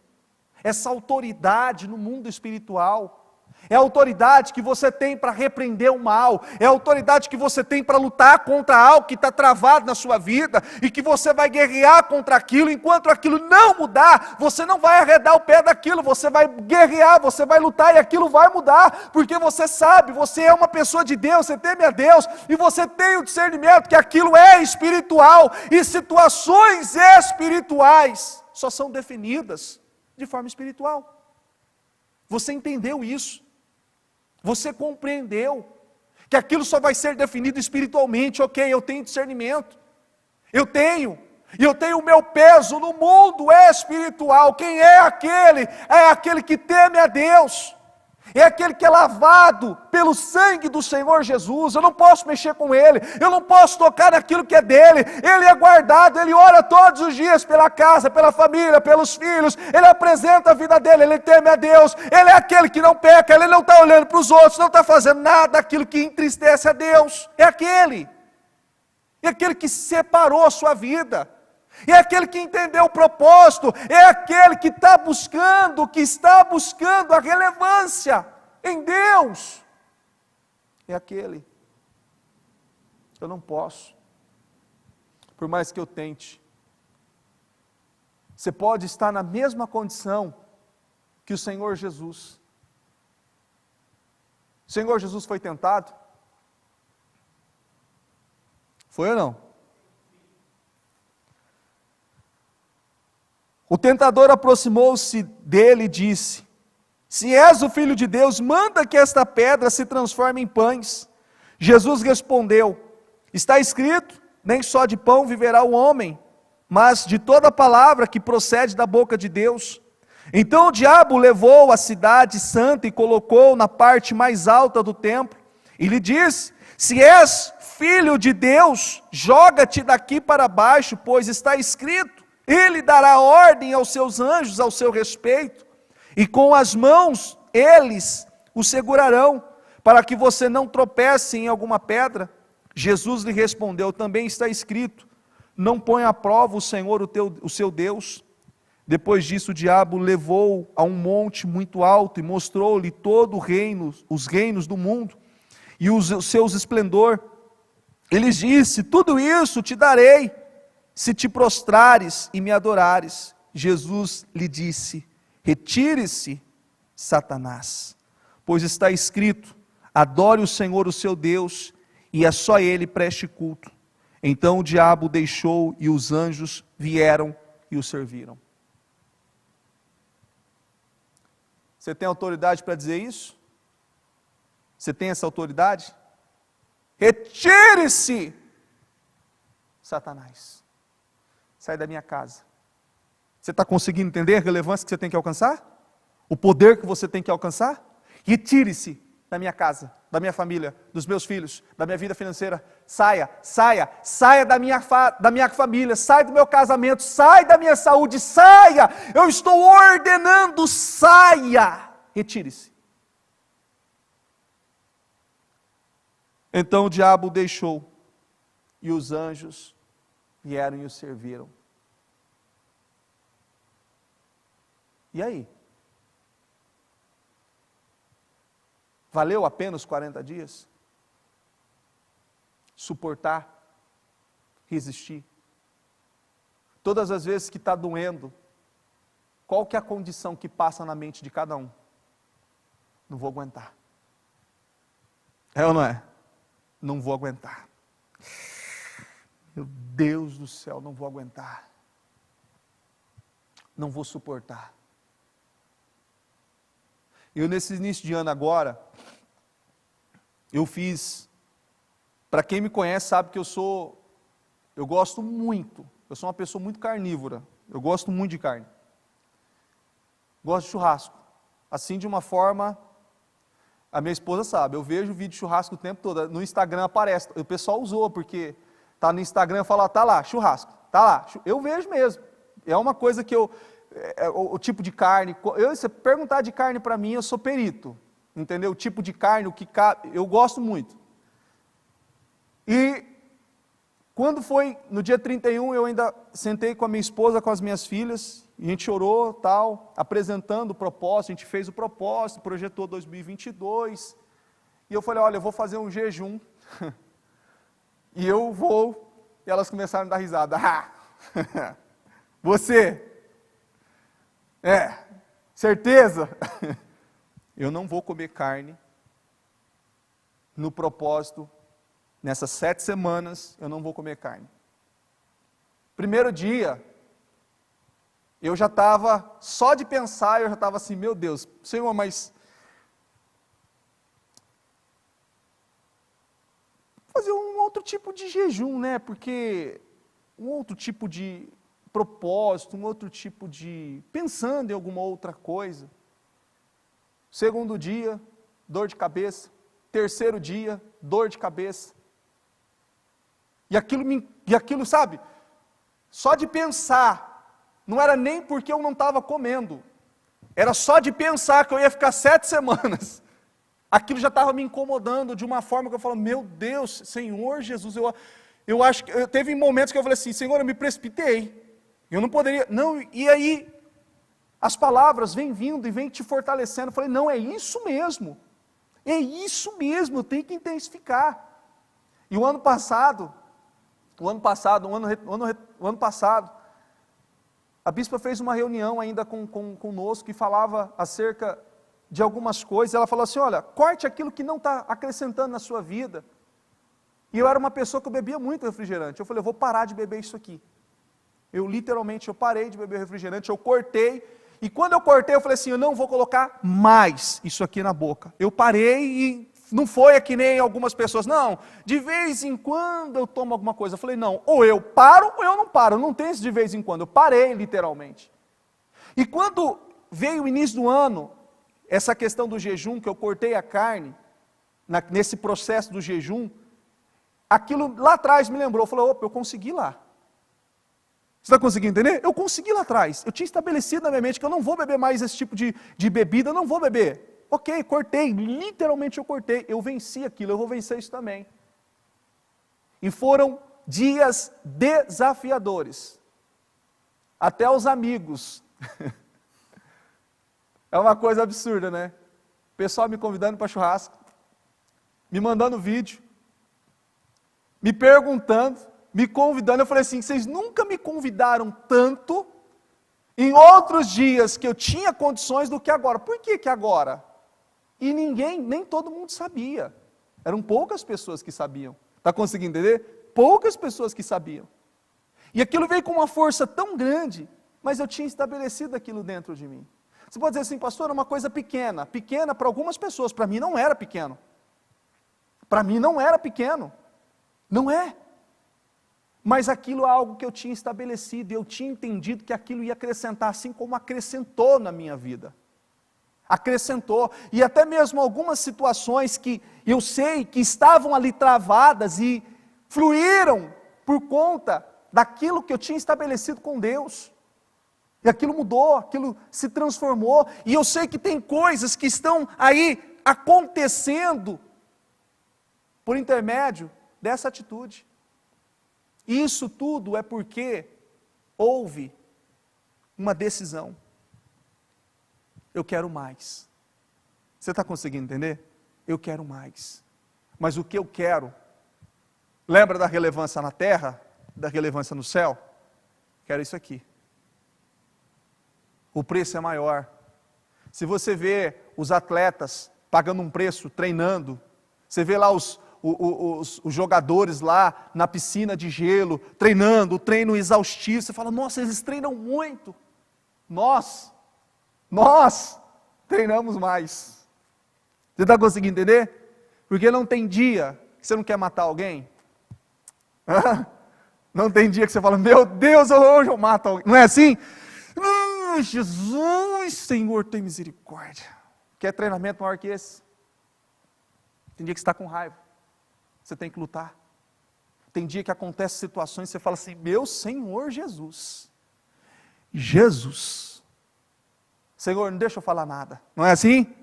essa autoridade no mundo espiritual. É a autoridade que você tem para repreender o mal, é a autoridade que você tem para lutar contra algo que está travado na sua vida, e que você vai guerrear contra aquilo. Enquanto aquilo não mudar, você não vai arredar o pé daquilo, você vai guerrear, você vai lutar, e aquilo vai mudar, porque você sabe, você é uma pessoa de Deus, você teme a Deus, e você tem o discernimento que aquilo é espiritual, e situações espirituais só são definidas de forma espiritual. Você entendeu isso? Você compreendeu que aquilo só vai ser definido espiritualmente. Ok, eu tenho discernimento, eu tenho o meu peso no mundo espiritual. Quem é aquele? É aquele que teme a Deus. É aquele que é lavado pelo sangue do Senhor Jesus. Eu não posso mexer com ele, eu não posso tocar naquilo que é dele. Ele é guardado, ele ora todos os dias pela casa, pela família, pelos filhos. Ele apresenta a vida dele, ele teme a Deus. Ele é aquele que não peca, ele não está olhando para os outros, não está fazendo nada daquilo que entristece a Deus. É aquele que separou a sua vida. É aquele que entendeu o propósito, é aquele que está buscando a relevância em Deus. É aquele. Eu não posso, por mais que eu tente. Você pode estar na mesma condição que o Senhor Jesus. O Senhor Jesus foi tentado? Foi ou não? O tentador aproximou-se dele e disse: se és o Filho de Deus, manda que esta pedra se transforme em pães. Jesus respondeu: está escrito, nem só de pão viverá o homem, mas de toda palavra que procede da boca de Deus. Então o diabo levou a cidade santa e colocou na parte mais alta do templo, e lhe disse: se és Filho de Deus, joga-te daqui para baixo, pois está escrito, ele dará ordem aos seus anjos ao seu respeito, e com as mãos eles o segurarão, para que você não tropece em alguma pedra. Jesus lhe respondeu: também está escrito, não ponha à prova o Senhor o seu Deus. Depois disso o diabo levou a um monte muito alto e mostrou-lhe todo o reino, os reinos do mundo, e os seus esplendor. Ele disse: tudo isso te darei, se te prostrares e me adorares. Jesus lhe disse: retire-se, Satanás, pois está escrito, adore o Senhor o seu Deus, e a só ele preste culto. Então o diabo o deixou, e os anjos vieram e o serviram. Você tem autoridade para dizer isso? Você tem essa autoridade? Retire-se, Satanás. Sai da minha casa. Você está conseguindo entender a relevância que você tem que alcançar? O poder que você tem que alcançar? Retire-se da minha casa, da minha família, dos meus filhos, da minha vida financeira. Saia da minha família, sai do meu casamento, sai da minha saúde, saia. Eu estou ordenando, saia. Retire-se. Então o diabo o deixou, e os anjos vieram e o serviram. E aí? Valeu a pena os 40 dias? Suportar? Resistir? Todas as vezes que está doendo, qual que é a condição que passa na mente de cada um? Não vou aguentar. É ou não é? Não vou aguentar. Meu Deus do céu, não vou aguentar. Não vou suportar. Eu nesse início de ano agora, eu fiz, para quem me conhece sabe que eu gosto muito, eu sou uma pessoa muito carnívora, eu gosto muito de carne. Gosto de churrasco, assim de uma forma, a minha esposa sabe, eu vejo vídeo de churrasco o tempo todo, no Instagram aparece, o pessoal usou, porque está no Instagram e fala, tá lá, churrasco, tá lá, eu vejo mesmo, é uma coisa que o tipo de carne, se perguntar de carne para mim, eu sou perito, entendeu? O tipo de carne, o que eu gosto muito. E quando foi no dia 31, eu ainda sentei com a minha esposa, com as minhas filhas, e a gente orou, tal, apresentando o propósito, a gente fez o propósito, projetou 2022, e eu falei, olha, eu vou fazer um jejum, e eu vou, e elas começaram a dar risada, você... certeza? Eu não vou comer carne, no propósito, nessas 7 semanas, eu não vou comer carne. Primeiro dia, eu já estava, só de pensar, eu já estava assim, meu Deus, Senhor, mas... fazer um outro tipo de jejum, né? Porque um outro tipo de propósito, um outro tipo de... pensando em alguma outra coisa. Segundo dia, dor de cabeça. Terceiro dia, dor de cabeça. E aquilo, sabe, só de pensar, não era nem porque eu não estava comendo, era só de pensar que eu ia ficar 7 semanas, aquilo já estava me incomodando de uma forma que eu falo, meu Deus, Senhor Jesus, eu acho que, teve momentos que eu falei assim, Senhor, eu me precipitei, eu não poderia, não, e aí, as palavras vêm vindo e vêm te fortalecendo, eu falei, não, é isso mesmo, eu tenho que intensificar. E o ano passado, a bispa fez uma reunião ainda conosco, que falava acerca de algumas coisas, ela falou assim, olha, corte aquilo que não está acrescentando na sua vida. E eu era uma pessoa que eu bebia muito refrigerante, eu falei, eu vou parar de beber isso aqui. Eu parei de beber refrigerante, eu cortei, e quando eu cortei, eu falei assim, eu não vou colocar mais isso aqui na boca. Eu parei e não foi que nem algumas pessoas, não, de vez em quando eu tomo alguma coisa. Eu falei, não, ou eu paro ou eu não paro, não tem esse de vez em quando, eu parei literalmente. E quando veio o início do ano, essa questão do jejum, que eu cortei a carne, nesse processo do jejum, aquilo lá atrás me lembrou, eu falei, opa, eu consegui lá. Você está conseguindo entender? Eu consegui lá atrás, eu tinha estabelecido na minha mente que eu não vou beber mais esse tipo de bebida, eu não vou beber. Ok, cortei, literalmente eu cortei, eu venci aquilo, eu vou vencer isso também. E foram dias desafiadores, até os amigos, é uma coisa absurda, né? O pessoal me convidando para churrasco, me mandando vídeo, me perguntando, me convidando, eu falei assim, vocês nunca me convidaram tanto, em outros dias que eu tinha condições do que agora. Por que agora? E nem todo mundo sabia. Eram poucas pessoas que sabiam. Está conseguindo entender? Poucas pessoas que sabiam. E aquilo veio com uma força tão grande, mas eu tinha estabelecido aquilo dentro de mim. Você pode dizer assim, pastor, é uma coisa pequena. Pequena para algumas pessoas, para mim não era pequeno. Para mim não era pequeno. Não é. Mas aquilo é algo que eu tinha estabelecido, e eu tinha entendido que aquilo ia acrescentar, assim como acrescentou na minha vida. Acrescentou, e até mesmo algumas situações que eu sei que estavam ali travadas e fluíram por conta daquilo que eu tinha estabelecido com Deus. E aquilo mudou, aquilo se transformou, e eu sei que tem coisas que estão aí acontecendo por intermédio dessa atitude. Isso tudo é porque houve uma decisão. Eu quero mais. Você está conseguindo entender? Eu quero mais. Mas o que eu quero, lembra da relevância na terra, da relevância no céu? Quero isso aqui. O preço é maior. Se você vê os atletas pagando um preço, treinando, você vê lá os jogadores lá na piscina de gelo, treinando, o treino exaustivo, você fala, nossa, eles treinam muito. Nós treinamos mais. Você está conseguindo entender? Porque não tem dia que você não quer matar alguém. Não tem dia que você fala, meu Deus, hoje eu mato alguém. Não é assim? Jesus, Senhor, tem misericórdia. Quer treinamento maior que esse? Tem dia que você está com raiva. Você tem que lutar. Tem dia que acontecem situações e você fala assim, meu Senhor Jesus. Senhor, não deixa eu falar nada. Não é assim?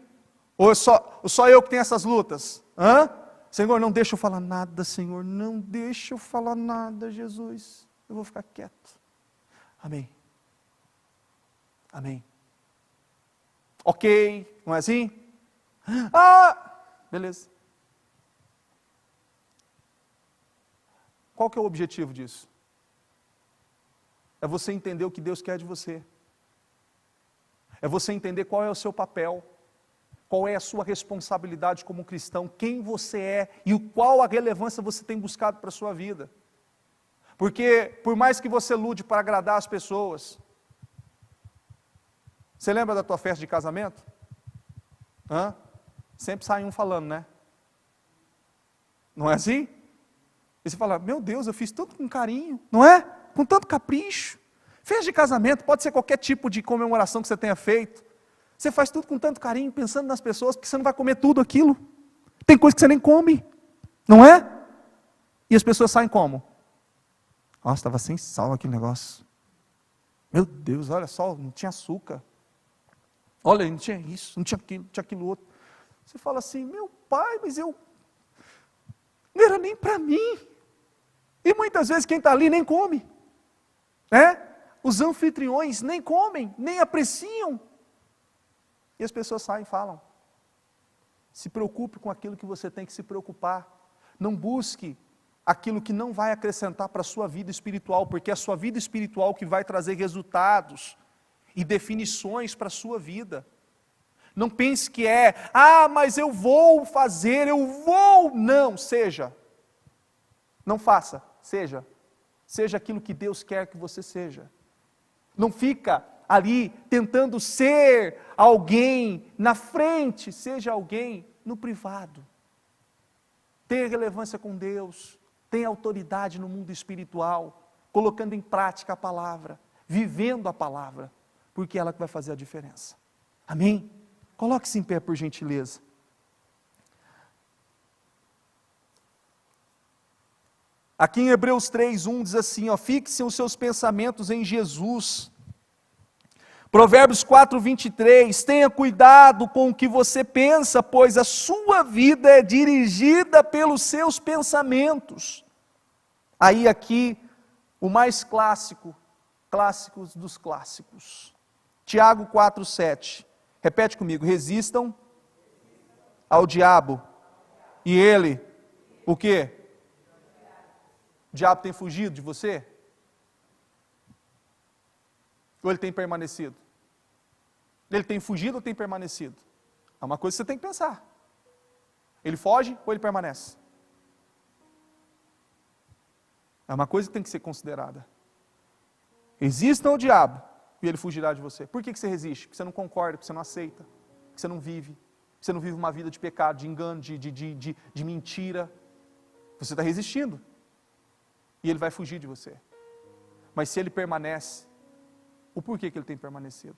Ou só eu que tenho essas lutas? Senhor, não deixa eu falar nada, Senhor. Não deixa eu falar nada, Jesus. Eu vou ficar quieto. Amém. Amém. Ok, não é assim? Beleza. Qual que é o objetivo disso? É você entender o que Deus quer de você. É você entender qual é o seu papel, qual é a sua responsabilidade como cristão, quem você é e qual a relevância você tem buscado para a sua vida. Porque, por mais que você lute para agradar as pessoas, você lembra da tua festa de casamento? Sempre sai um falando, né? Não é assim? E você fala, meu Deus, eu fiz tudo com carinho, não é? Com tanto capricho. Festa de casamento, pode ser qualquer tipo de comemoração que você tenha feito. Você faz tudo com tanto carinho, pensando nas pessoas, porque você não vai comer tudo aquilo. Tem coisa que você nem come, não é? E as pessoas saem como? Nossa, estava sem sal aquele negócio. Meu Deus, olha só, não tinha açúcar. Olha, não tinha isso, não tinha aquilo outro. Você fala assim, meu pai, mas não era nem para mim. E muitas vezes quem está ali nem come. Os anfitriões nem comem, nem apreciam. E as pessoas saem e falam. Se preocupe com aquilo que você tem que se preocupar. Não busque aquilo que não vai acrescentar para a sua vida espiritual, porque é a sua vida espiritual que vai trazer resultados e definições para a sua vida. Não pense que mas eu vou fazer, não, seja. Não faça, seja. Seja aquilo que Deus quer que você seja. Não fica ali tentando ser alguém na frente, seja alguém no privado. Tenha relevância com Deus, tenha autoridade no mundo espiritual, colocando em prática a palavra, vivendo a palavra, porque é ela que vai fazer a diferença. Amém? Coloque-se em pé, por gentileza. Aqui em Hebreus 3:1 diz assim, fixem os seus pensamentos em Jesus. Provérbios 4:23, tenha cuidado com o que você pensa, pois a sua vida é dirigida pelos seus pensamentos. Aí aqui, o mais clássicos dos clássicos. Tiago 4:7, repete comigo, resistam ao diabo, e ele, o quê? O diabo tem fugido de você? Ou ele tem permanecido? Ele tem fugido ou tem permanecido? É uma coisa que você tem que pensar. Ele foge ou ele permanece? É uma coisa que tem que ser considerada. Resista ao diabo e ele fugirá de você. Por que você resiste? Porque você não concorda, porque você não aceita, porque você não vive. Porque você não vive uma vida de pecado, de engano, de mentira. Você está resistindo. E ele vai fugir de você. Mas se ele permanece, o porquê que ele tem permanecido?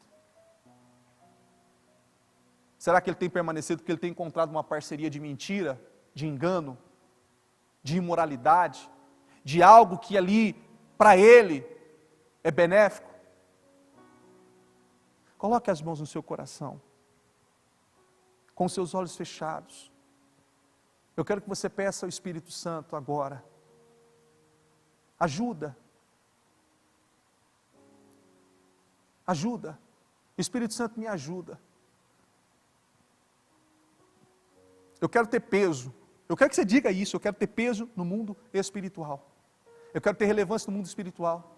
Será que ele tem permanecido porque ele tem encontrado uma parceria de mentira, de engano, de imoralidade, de algo que ali, para ele, é benéfico? Coloque as mãos no seu coração, com os seus olhos fechados. Eu quero que você peça ao Espírito Santo agora, ajuda. Espírito Santo, me ajuda. Eu quero ter peso. Eu quero que você diga isso. Eu quero ter peso no mundo espiritual. Eu quero ter relevância no mundo espiritual.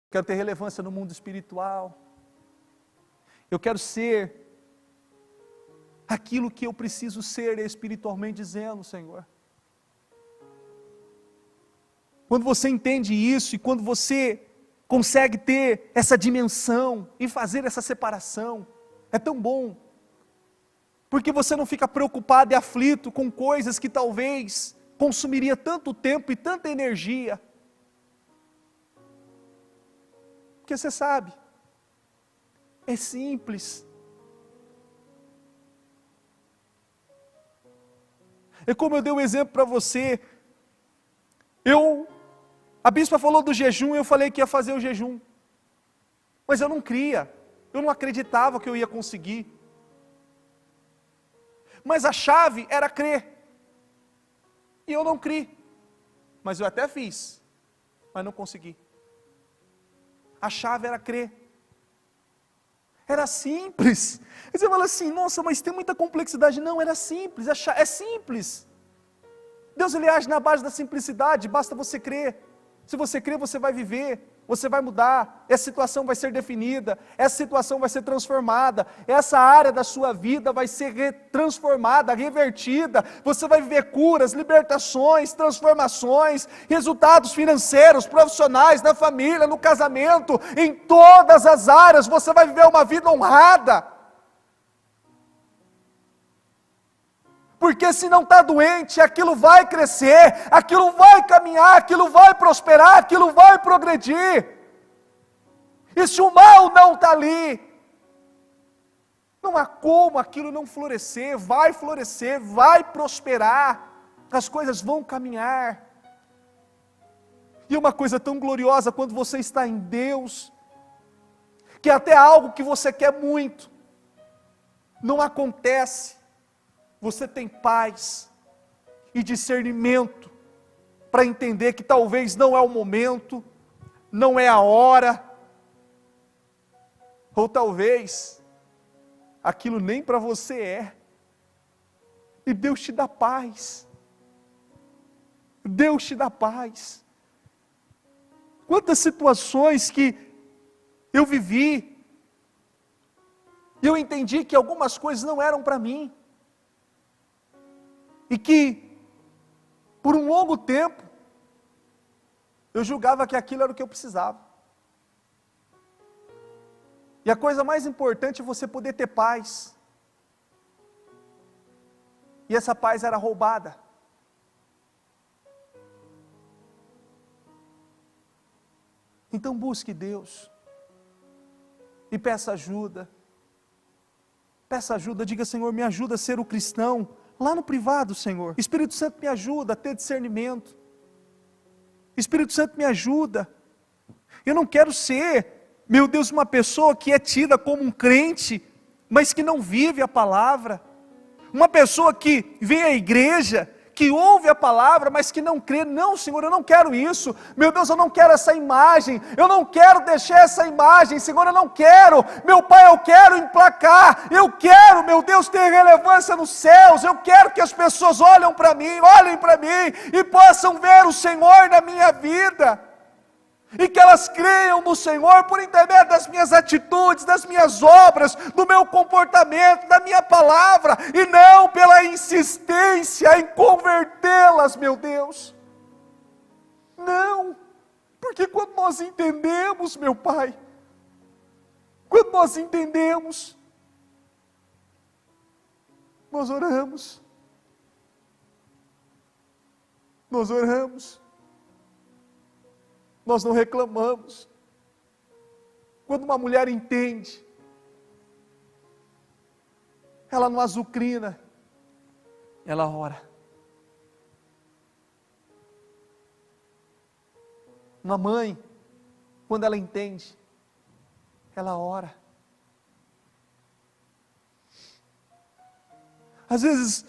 Eu quero ter relevância no mundo espiritual. Eu quero ser aquilo que eu preciso ser espiritualmente dizendo, Senhor. Quando você entende isso e quando você consegue ter essa dimensão e fazer essa separação, é tão bom. Porque você não fica preocupado e aflito com coisas que talvez consumiria tanto tempo e tanta energia. Porque você sabe, é simples. É como eu dei um exemplo para você. A bispa falou do jejum, eu falei que ia fazer o jejum. Mas eu não cria, eu não acreditava que eu ia conseguir. Mas a chave era crer. E eu não criei. Mas eu até fiz, mas não consegui. A chave era crer. Era simples. E você fala assim, nossa, mas tem muita complexidade. Não, era simples, é simples. Deus, ele age na base da simplicidade, basta você crer. Se você crer, você vai viver, você vai mudar, essa situação vai ser definida, essa situação vai ser transformada, essa área da sua vida vai ser transformada, revertida, você vai viver curas, libertações, transformações, resultados financeiros, profissionais, na família, no casamento, em todas as áreas, você vai viver uma vida honrada. Porque se não está doente, aquilo vai crescer, aquilo vai caminhar, aquilo vai prosperar, aquilo vai progredir. E se o mal não está ali, Não há como aquilo não florescer, vai prosperar, as coisas vão caminhar. E uma coisa tão gloriosa quando você está em Deus, que até algo que você quer muito, não acontece, você tem paz e discernimento, para entender que talvez não é o momento, não é a hora, ou talvez aquilo nem para você é, e Deus te dá paz, Deus te dá paz. Quantas situações que eu vivi, e eu entendi que algumas coisas não eram para mim, e que, por um longo tempo, eu julgava que aquilo era o que eu precisava. E a coisa mais importante é você poder ter paz. E essa paz era roubada. Então busque Deus. E peça ajuda. Peça ajuda, diga: Senhor, me ajuda a ser o cristão. Lá no privado, Senhor. Espírito Santo, me ajuda a ter discernimento. Espírito Santo, me ajuda. Eu não quero ser, meu Deus, uma pessoa que é tida como um crente, mas que não vive a palavra. Uma pessoa que vem à igreja, que ouve a palavra, mas que não crê. Não, Senhor, eu não quero isso. Meu Deus, eu não quero essa imagem. Eu não quero deixar essa imagem. Senhor, eu não quero. Meu Pai, eu quero emplacar. Eu quero, meu Deus, ter relevância nos céus. Eu quero que as pessoas olhem para mim e possam ver o Senhor na minha vida. E que elas creiam no Senhor por intermédio das minhas atitudes, das minhas obras, do meu comportamento, da minha palavra, e não pela insistência em convertê-las, meu Deus. Não, porque quando nós entendemos, meu Pai, quando nós entendemos, nós oramos, nós não reclamamos. Quando uma mulher entende, ela não azucrina, ela ora. Uma mãe, quando ela entende, ela ora. Às vezes,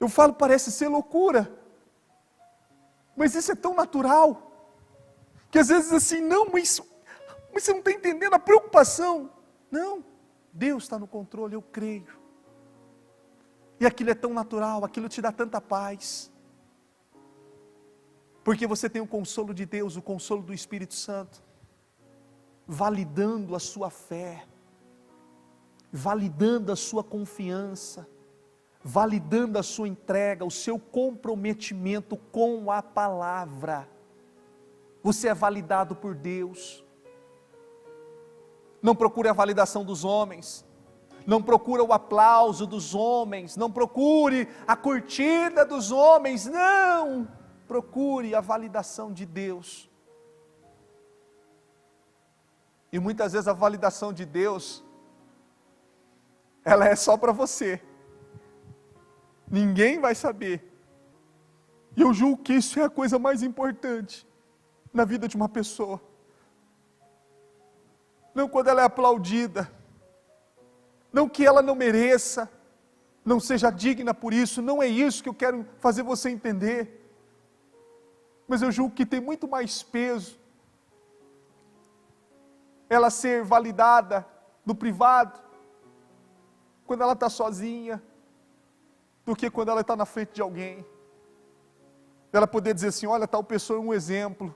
eu falo, parece ser loucura, mas isso é tão natural, que às vezes assim, não, mas você não está entendendo a preocupação. Não, Deus está no controle, eu creio. E aquilo é tão natural, aquilo te dá tanta paz. Porque você tem o consolo de Deus, o consolo do Espírito Santo, validando a sua fé, validando a sua confiança, validando a sua entrega, o seu comprometimento com a palavra. Você é validado por Deus. Não procure a validação dos homens, não procure o aplauso dos homens, não procure a curtida dos homens, não, procure a validação de Deus. E muitas vezes a validação de Deus, ela é só para você, ninguém vai saber. E eu julgo que isso é a coisa mais importante na vida de uma pessoa. Não quando ela é aplaudida, não que ela não mereça, não seja digna por isso, não é isso que eu quero fazer você entender. Mas eu julgo que tem muito mais peso ela ser validada no privado, quando ela está sozinha, do que quando ela está na frente de alguém. Ela poder dizer assim: olha, tal pessoa é um exemplo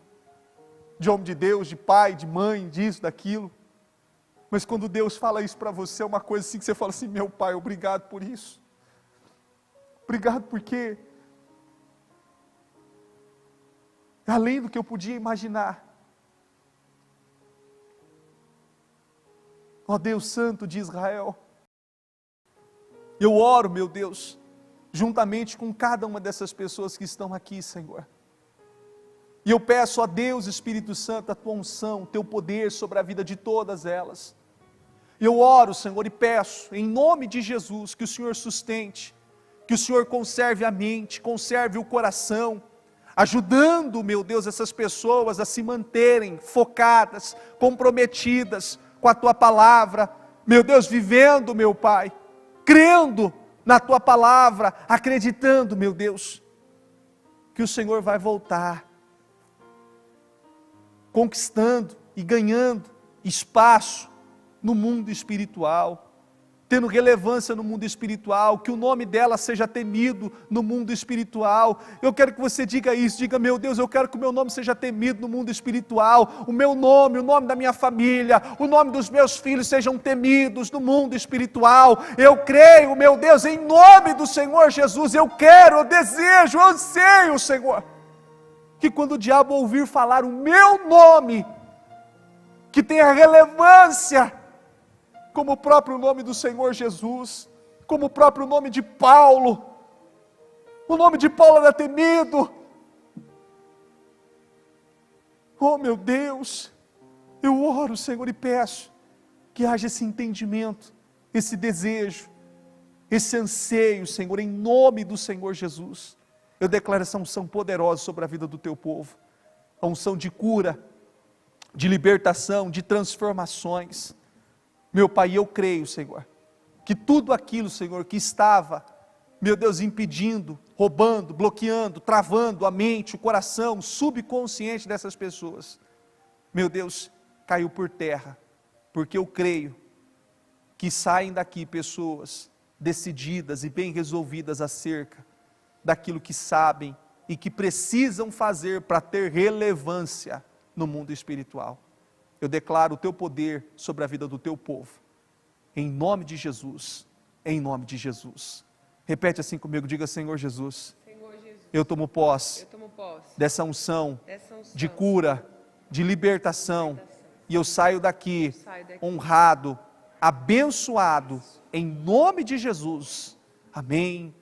de homem de Deus, de pai, de mãe, disso, daquilo. Mas quando Deus fala isso para você, é uma coisa assim que você fala assim: meu Pai, obrigado por isso. Obrigado porque, além do que eu podia imaginar, ó Deus Santo de Israel, eu oro, meu Deus, juntamente com cada uma dessas pessoas que estão aqui, Senhor. E eu peço a Deus, Espírito Santo, a tua unção, o teu poder sobre a vida de todas elas. Eu oro, Senhor, e peço, em nome de Jesus, que o Senhor sustente, que o Senhor conserve a mente, conserve o coração, ajudando, meu Deus, essas pessoas a se manterem focadas, comprometidas com a Tua palavra, meu Deus, vivendo, meu Pai, crendo na Tua palavra, acreditando, meu Deus, que o Senhor vai voltar, conquistando e ganhando espaço no mundo espiritual, tendo relevância no mundo espiritual, que o nome dela seja temido no mundo espiritual. Eu quero que você diga isso, diga: meu Deus, eu quero que o meu nome seja temido no mundo espiritual, o meu nome, o nome da minha família, o nome dos meus filhos sejam temidos no mundo espiritual. Eu creio, meu Deus, em nome do Senhor Jesus, eu quero, eu desejo, eu anseio, Senhor, que quando o diabo ouvir falar o meu nome, que tenha relevância, como o próprio nome do Senhor Jesus, como o próprio nome de Paulo. O nome de Paulo era temido. Oh, meu Deus, eu oro, Senhor, e peço que haja esse entendimento, esse desejo, esse anseio, Senhor, em nome do Senhor Jesus. Eu declaro essa unção poderosa sobre a vida do teu povo, a unção de cura, de libertação, de transformações. Meu Pai, eu creio, Senhor, que tudo aquilo, Senhor, que estava, meu Deus, impedindo, roubando, bloqueando, travando a mente, o coração, o subconsciente dessas pessoas, meu Deus, caiu por terra, porque eu creio que saem daqui pessoas decididas e bem resolvidas acerca daquilo que sabem e que precisam fazer para ter relevância no mundo espiritual. Eu declaro o teu poder sobre a vida do teu povo, em nome de Jesus, em nome de Jesus. Repete assim comigo, diga: Senhor Jesus, eu tomo posse dessa unção de cura, de libertação, e eu saio daqui honrado, abençoado, em nome de Jesus. Amém